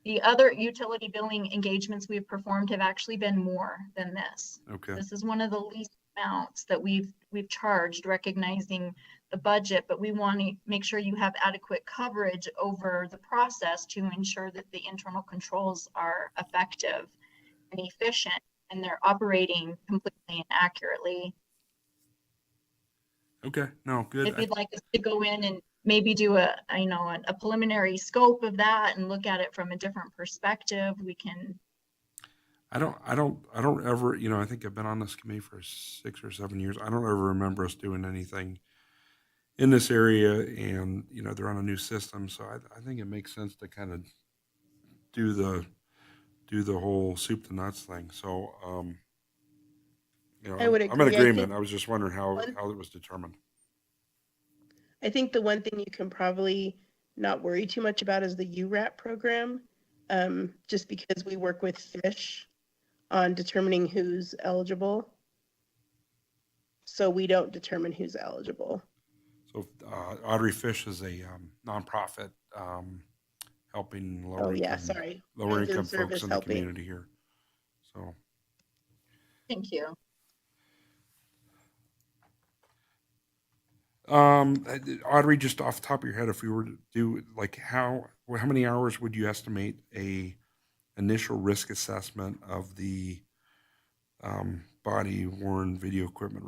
The other utility billing engagements we've performed have actually been more than this. Okay. This is one of the least amounts that we've charged, recognizing the budget, but we want to make sure you have adequate coverage over the process to ensure that the internal controls are effective and efficient and they're operating completely and accurately. Okay, no, good. If you'd like us to go in and maybe do a preliminary scope of that and look at it from a different perspective, we can. I don't ever, I think I've been on this committee for 6 or 7 years. I don't ever remember us doing anything in this area, and, they're on a new system. So I think it makes sense to kind of do the whole soup to nuts thing. So, I would I'm in agree. agreement. I was just wondering how it was determined. I think the one thing you can probably not worry too much about is the URAP program, just because we work with Fish on determining who's eligible. So we don't determine who's eligible. So Audrey Fish is a nonprofit helping lower income folks in the community here. So Thank you. Audrey, just off the top of your head, if we were to do how many hours would you estimate a initial risk assessment of the body worn video equipment?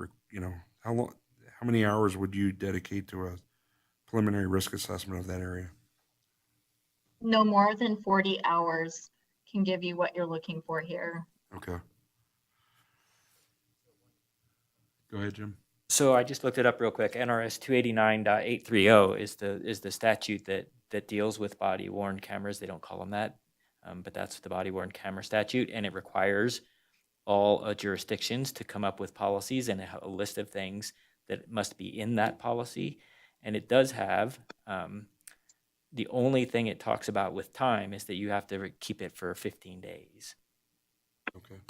How many hours would you dedicate to a preliminary risk assessment of that area? No more than 40 hours can give you what you're looking for here. Okay. Go ahead, Jim. So I just looked it up real quick. NRS 289.830 is the statute that deals with body worn cameras. They don't call them that, but that's the body worn camera statute, and it requires all jurisdictions to come up with policies and a list of things that must be in that policy. And it does have the only thing it talks about with time is that you have to keep it for 15 days. Okay.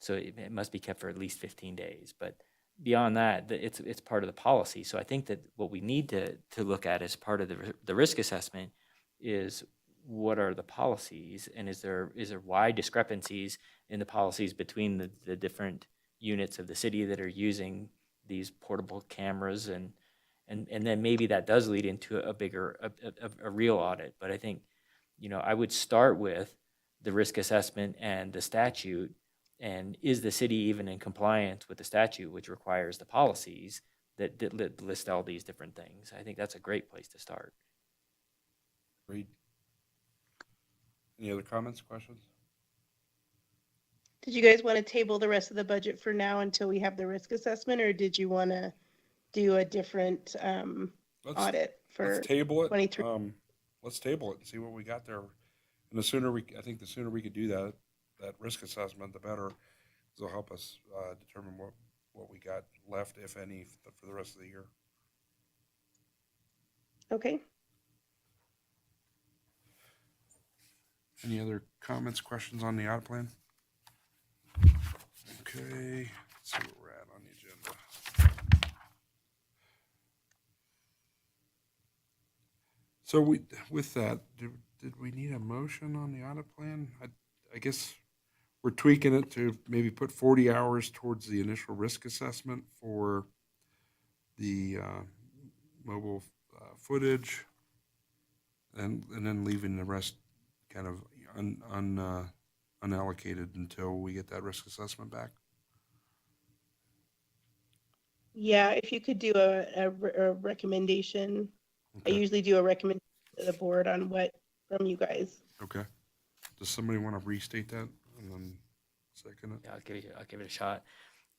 So it must be kept for at least 15 days. But beyond that, it's part of the policy. So I think that what we need to look at as part of the risk assessment is what are the policies, and is there wide discrepancies in the policies between the different units of the city that are using these portable cameras, and then maybe that does lead into a bigger a real audit. But I think I would start with the risk assessment and the statute. And is the city even in compliance with the statute, which requires the policies that list all these different things? I think that's a great place to start. Great. Any other comments, questions? Did you guys want to table the rest of the budget for now until we have the risk assessment, or did you want to do a different audit for let's table it. 23? Let's table it and see what we got there. And the sooner we could do that risk assessment, the better. It'll help us determine what we got left, if any, for the rest of the year. Okay. Any other comments, questions on the audit plan? Okay, let's see where we're at on the agenda. So with that, did we need a motion on the audit plan? I guess we're tweaking it to maybe put 40 hours towards the initial risk assessment for the mobile footage, and then leaving the rest kind of unallocated until we get that risk assessment back. Yeah, if you could do a recommendation. Okay. I usually do a recommendation to the board on what from you guys. Okay. Does somebody want to restate that and then second it? Yeah, I'll give it a shot.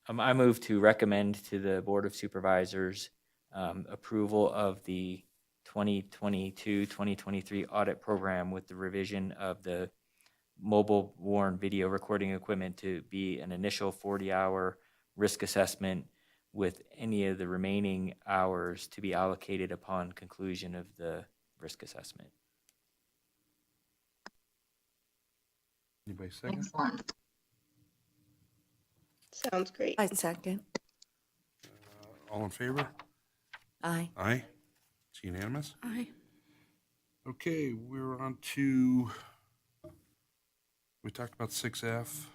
I move to recommend to the Board of Supervisors approval of the 2022-2023 audit program with the revision of the mobile worn video recording equipment to be an initial 40-hour risk assessment with any of the remaining hours to be allocated upon conclusion of the risk assessment. Anybody second? Excellent. Sounds great. I second. All in favor? Aye. Aye. It's unanimous. Aye. Okay, we're on to, we talked about 6F.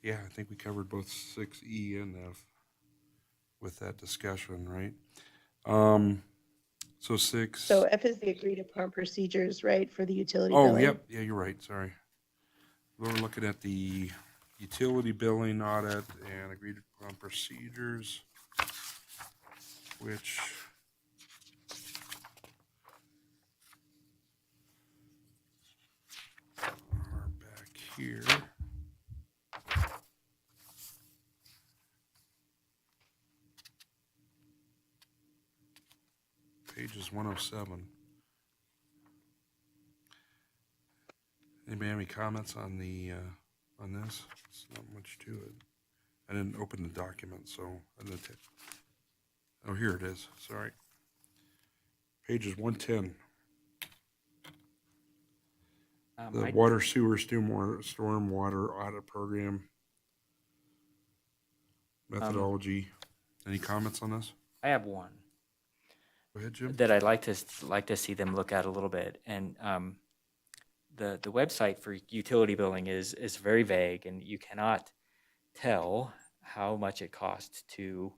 Yeah, I think we covered both 6E and F with that discussion, right? So 6. So F is the agreed upon procedures, right, for the utility Oh, billing? yep. Yeah, you're right. Sorry. We're looking at the utility billing audit and agreed upon procedures, which are back here. Page is 107. Anybody have any comments on the on this? It's not much to it. I didn't open the document, so I didn't. Oh, here it is. Sorry. Page is 110. The water sewer stormwater audit program methodology. Any comments on this? I have one Go ahead, Jim. that I'd like to see them look at a little bit. And the website for utility billing is very vague, and you cannot tell how much it costs to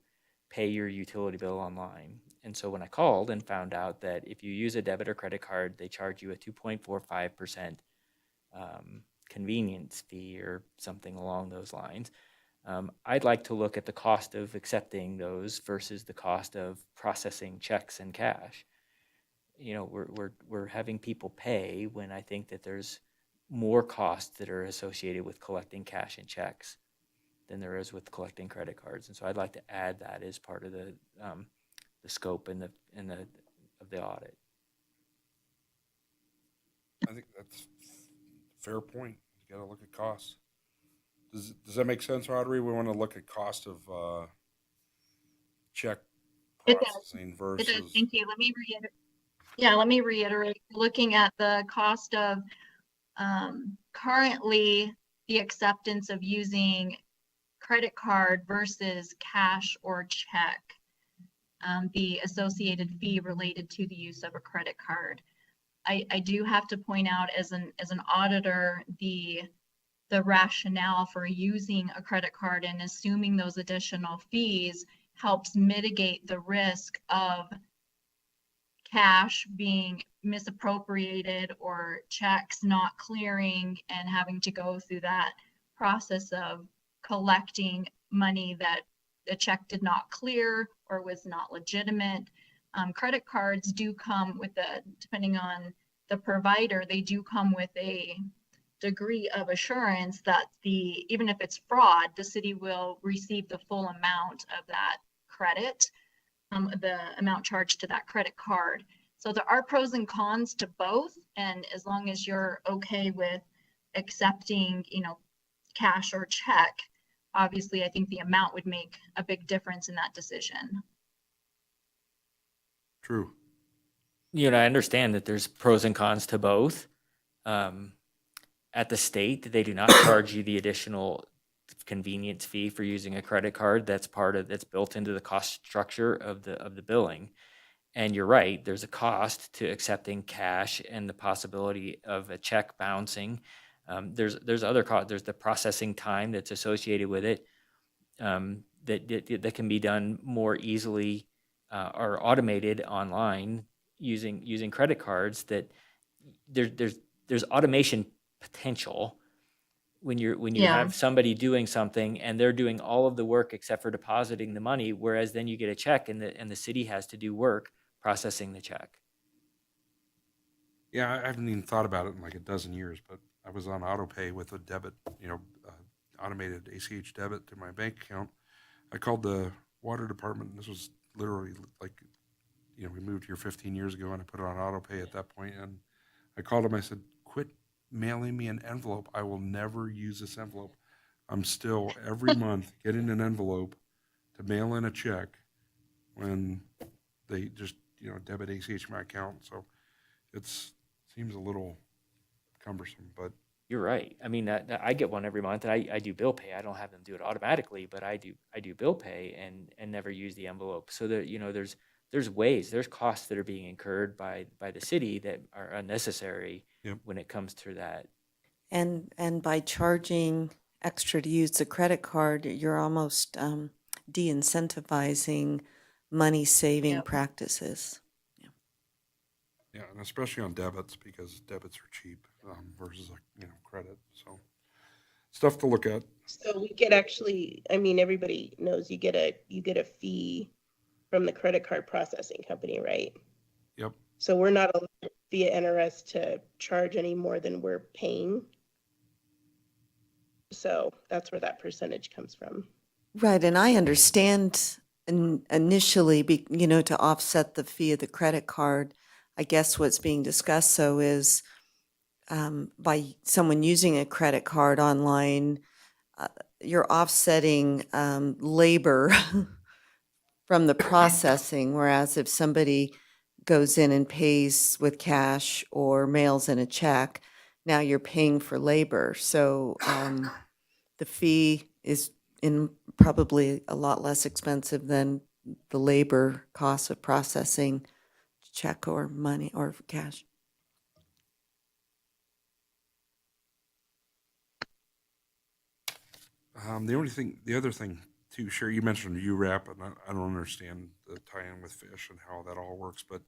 pay your utility bill online. And so when I called and found out that if you use a debit or credit card, they charge you a 2.45% convenience fee or something along those lines. I'd like to look at the cost of accepting those versus the cost of processing checks and cash. You know, we're having people pay when I think that there's more costs that are associated with collecting cash and checks than there is with collecting credit cards. And so I'd like to add that as part of the scope and of the audit. I think that's a fair point. You got to look at costs. Does that make sense, Audrey? We want to look at cost of check It does. processing versus. It does. Thank you. Let me reiterate, looking at the cost of currently the acceptance of using credit card versus cash or check, the associated fee related to the use of a credit card. I do have to point out as an auditor, the rationale for using a credit card and assuming those additional fees helps mitigate the risk of cash being misappropriated or checks not clearing and having to go through that process of collecting money that the check did not clear or was not legitimate. Credit cards do come with depending on the provider, they do come with a degree of assurance that even if it's fraud, the city will receive the full amount of that credit, the amount charged to that credit card. So there are pros and cons to both. And as long as you're okay with accepting, cash or check, obviously I think the amount would make a big difference in that decision. True. I understand that there's pros and cons to both. At the state, they do not charge you the additional convenience fee for using a credit card. That's built into the cost structure of the billing. And you're right, there's a cost to accepting cash and the possibility of a check bouncing. There's other costs. There's the processing time that's associated with it, that can be done more easily or automated online using credit cards. That there's automation potential when you Yeah. have somebody doing something and they're doing all of the work except for depositing the money, whereas then you get a check and the city has to do work processing the check. Yeah, I haven't even thought about it in like a dozen years, but I was on auto pay with a debit, automated ACH debit to my bank account. I called the water department, and this was literally like, we moved here 15 years ago, and I put it on auto pay at that point. And I called them. I said, "Quit mailing me an envelope. I will never use this envelope. I'm still every month getting an envelope to mail in a check when they just debit ACH my account." So seems a little cumbersome, but You're right. I mean, I get one every month, and I do bill pay. I don't have them do it automatically, but I do bill pay and never use the envelope. So there's costs that are being incurred by the city that are unnecessary. Yep. When it comes to that. And by charging extra to use the credit card, you're almost de-incentivizing money-saving Yep. practices. yeah, and especially on debits, because debits are cheap versus credit. So stuff to look at. So we get everybody knows you get a fee from the credit card processing company, right? Yep. So we're not allowed via NRS to charge any more than we're paying. So that's where that percentage comes from. Right, and I understand initially, to offset the fee of the credit card. I guess what's being discussed, so is by someone using a credit card online, you're offsetting labor from the processing, whereas if somebody goes in and pays with cash or mails in a check, now you're paying for labor. So the fee is probably a lot less expensive than the labor costs of processing check or money or cash. The other thing too, Sherry, you mentioned URAP, and I don't understand the tie-in with fish and how that all works, but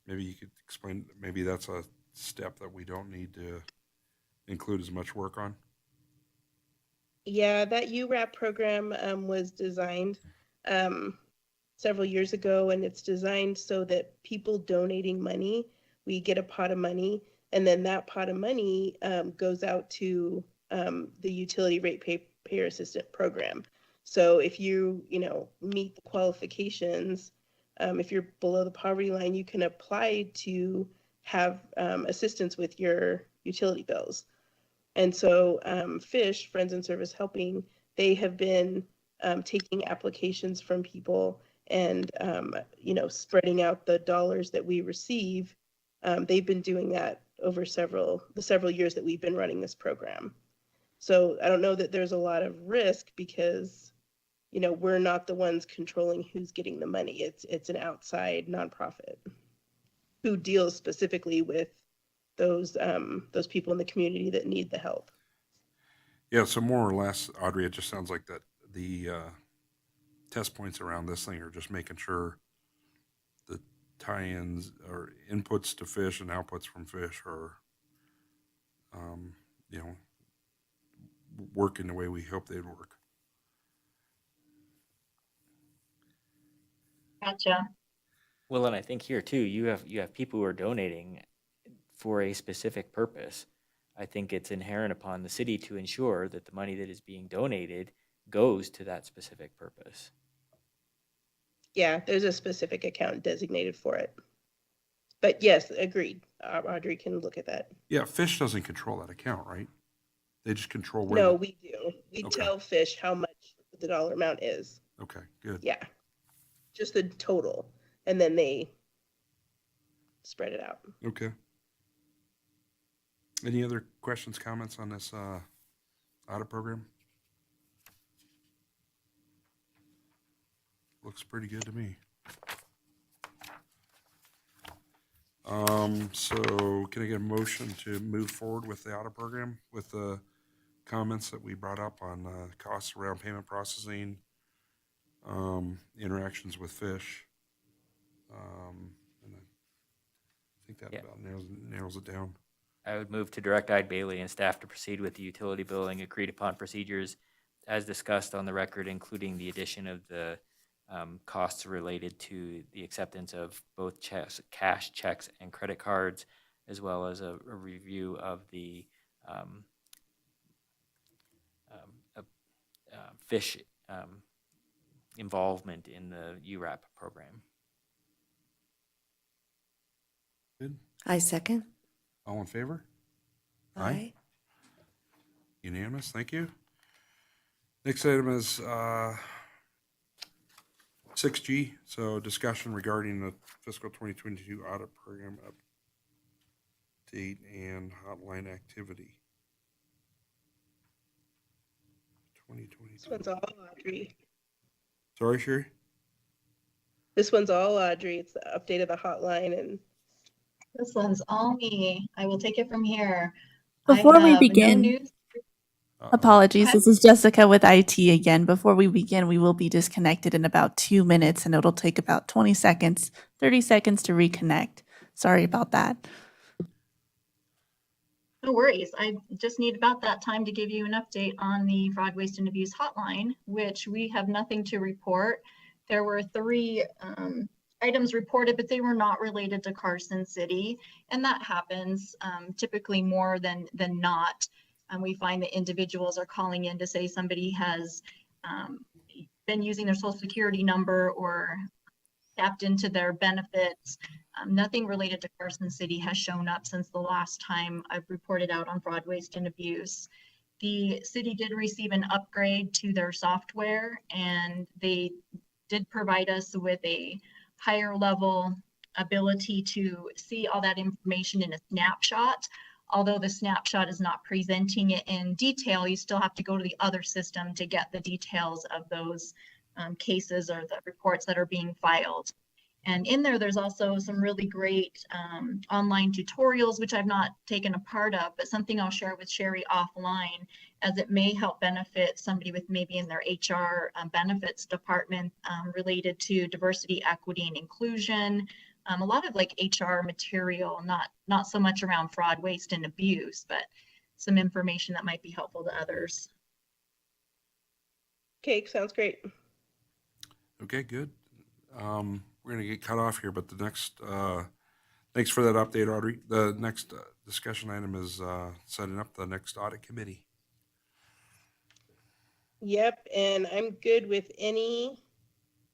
maybe you could explain. Maybe that's a step that we don't need to include as much work on. Yeah, that URAP program was designed several years ago, and it's designed so that people donating money, we get a pot of money, and then that pot of money goes out to the utility rate payer assistant program. So if you meet the qualifications, if you're below the poverty line, you can apply to have assistance with your utility bills. And so FISH, Friends in Service Helping, they have been taking applications from people and, spreading out the dollars that we receive. They've been doing that over the several years that we've been running this program. So I don't know that there's a lot of risk because, we're not the ones controlling who's getting the money. It's an outside nonprofit who deals specifically with those people in the community that need the help. Yeah, so more or less, Audrey, it just sounds like that the test points around this thing are just making sure the tie-ins or inputs to fish and outputs from fish are, working the way we hope they'd work. Gotcha. Well, and I think here too, you have people who are donating for a specific purpose. I think it's inherent upon the city to ensure that the money that is being donated goes to that specific purpose. Yeah, there's a specific account designated for it. But yes, agreed. Audrey can look at that. Yeah, fish doesn't control that account, right? They just control where. No, we do. We Okay. tell FISH how much the dollar amount is. Okay, good. Yeah, just the total, and then they spread it out. Okay. Any other questions, comments on this audit program? Looks pretty good to me. So can I get a motion to move forward with the audit program with the comments that we brought up on costs around payment processing, interactions with fish? And I think that Yeah. about narrows it down. I would move to direct Ide Bailey and staff to proceed with the utility billing agreed upon procedures as discussed on the record, including the addition of the costs related to the acceptance of both checks, cash checks and credit cards, as well as a review of the fish involvement in the URAP program. Good. I second. All in favor? Aye. Unanimous, thank you. Next item is 6G, so discussion regarding the fiscal 2022 audit program update and hotline activity. This 2022. one's all Audrey. Sorry, Sherry? This one's all Audrey. It's the update of the hotline and This one's all me. I will take it from here. I Before we have no begin, news. apologies, this is Jessica with IT again. Before we begin, we will be disconnected in about 2 minutes and it'll take about 20 seconds, 30 seconds to reconnect. Sorry about that. No worries. I just need about that time to give you an update on the fraud, waste, and abuse hotline, which we have nothing to report. There were 3 items reported, but they were not related to Carson City, and that happens typically more than not. We find that individuals are calling in to say somebody has been using their social security number or tapped into their benefits. Nothing related to Carson City has shown up since the last time I've reported out on fraud, waste, and abuse. The city did receive an upgrade to their software, and they did provide us with a higher level ability to see all that information in a snapshot. Although the snapshot is not presenting it in detail, you still have to go to the other system to get the details of those cases or the reports that are being filed. And in there's also some really great online tutorials, which I've not taken a part of, but something I'll share with Sherry offline, as it may help benefit somebody with maybe in their HR benefits department related to diversity, equity, and inclusion. A lot of like HR material, not so much around fraud, waste, and abuse, but some information that might be helpful to others. cake sounds great. Okay, good. We're going to get cut off here, but the next, thanks for that update, Audrey. The next discussion item is setting up the next audit committee. Yep, and I'm good with any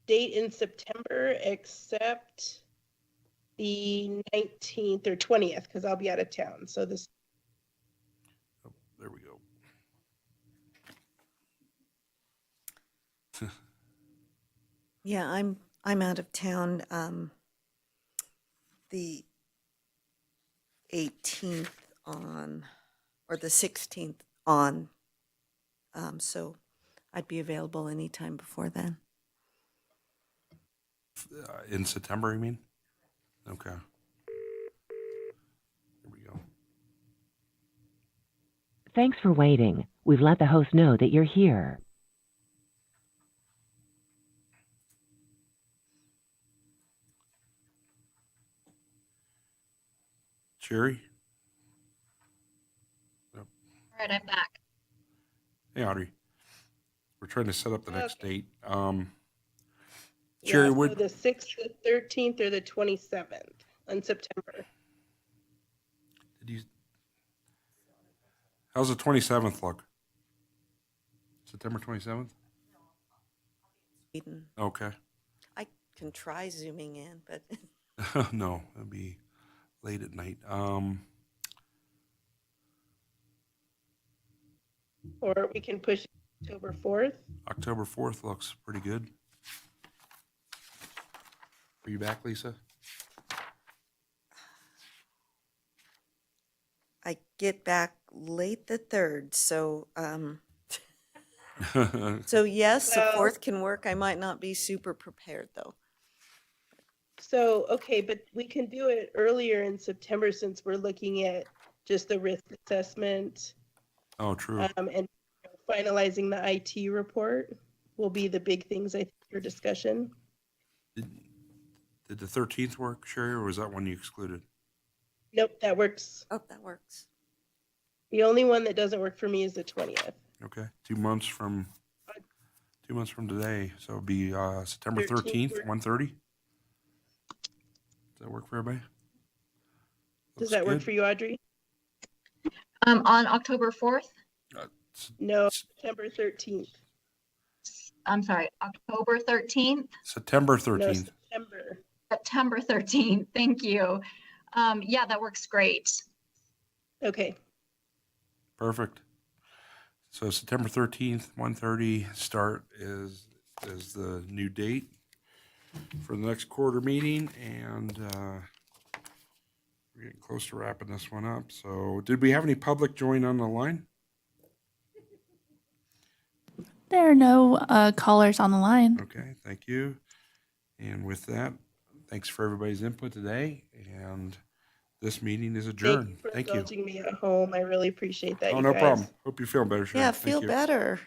date in September except the 19th or 20th, because I'll be out of town. So this. Oh, there we go. Yeah, I'm out of town the 18th on, or the 16th on, so I'd be available anytime before then. In September, you mean? Okay. There we go. Thanks for waiting. We've let the host know that you're here. Sherry? All right, I'm back. Hey, Audrey. We're trying to set up the next Okay. date. Sherry, Yeah, so would the 6th, the 13th, or the 27th in September. did you? How's the 27th look? September 27th? Eden. Okay. I can try zooming in, but No, it'd be late at night. Or we can push October 4th. October 4th looks pretty good. Are you back, Lisa? I get back late the 3rd, so, so yes, the Well- 4th can work. I might not be super prepared, though. So, okay, but we can do it earlier in September since we're looking at just the risk assessment Oh, true. and finalizing the IT report will be the big things, I think, for discussion. Did the 13th work, Sherry, or was that one you excluded? Nope, that works. Oh, that works. The only one that doesn't work for me is the 20th. Okay, 2 months from today, so it'll be September 13th, 13th. 1:30. Does that work for everybody? Does Looks that work good. for you, Audrey? On October 4th, No, September 13th. I'm sorry, October 13th, September No, 13th. September. September 13th. Thank you. Yeah, that works great. Okay, Perfect. So September 13th, 1:30 start is the new date for the next quarter meeting, and we're getting close to wrapping this one up. So did we have any public join on the line? There are no callers on the line. Okay, thank you. And with that, thanks for everybody's input today, and this meeting is thank adjourned. you for Thank you. indulging me at home. I really appreciate that, Oh, you no guys. problem. Hope you feel better, Sherry. Yeah, Thank feel you. better.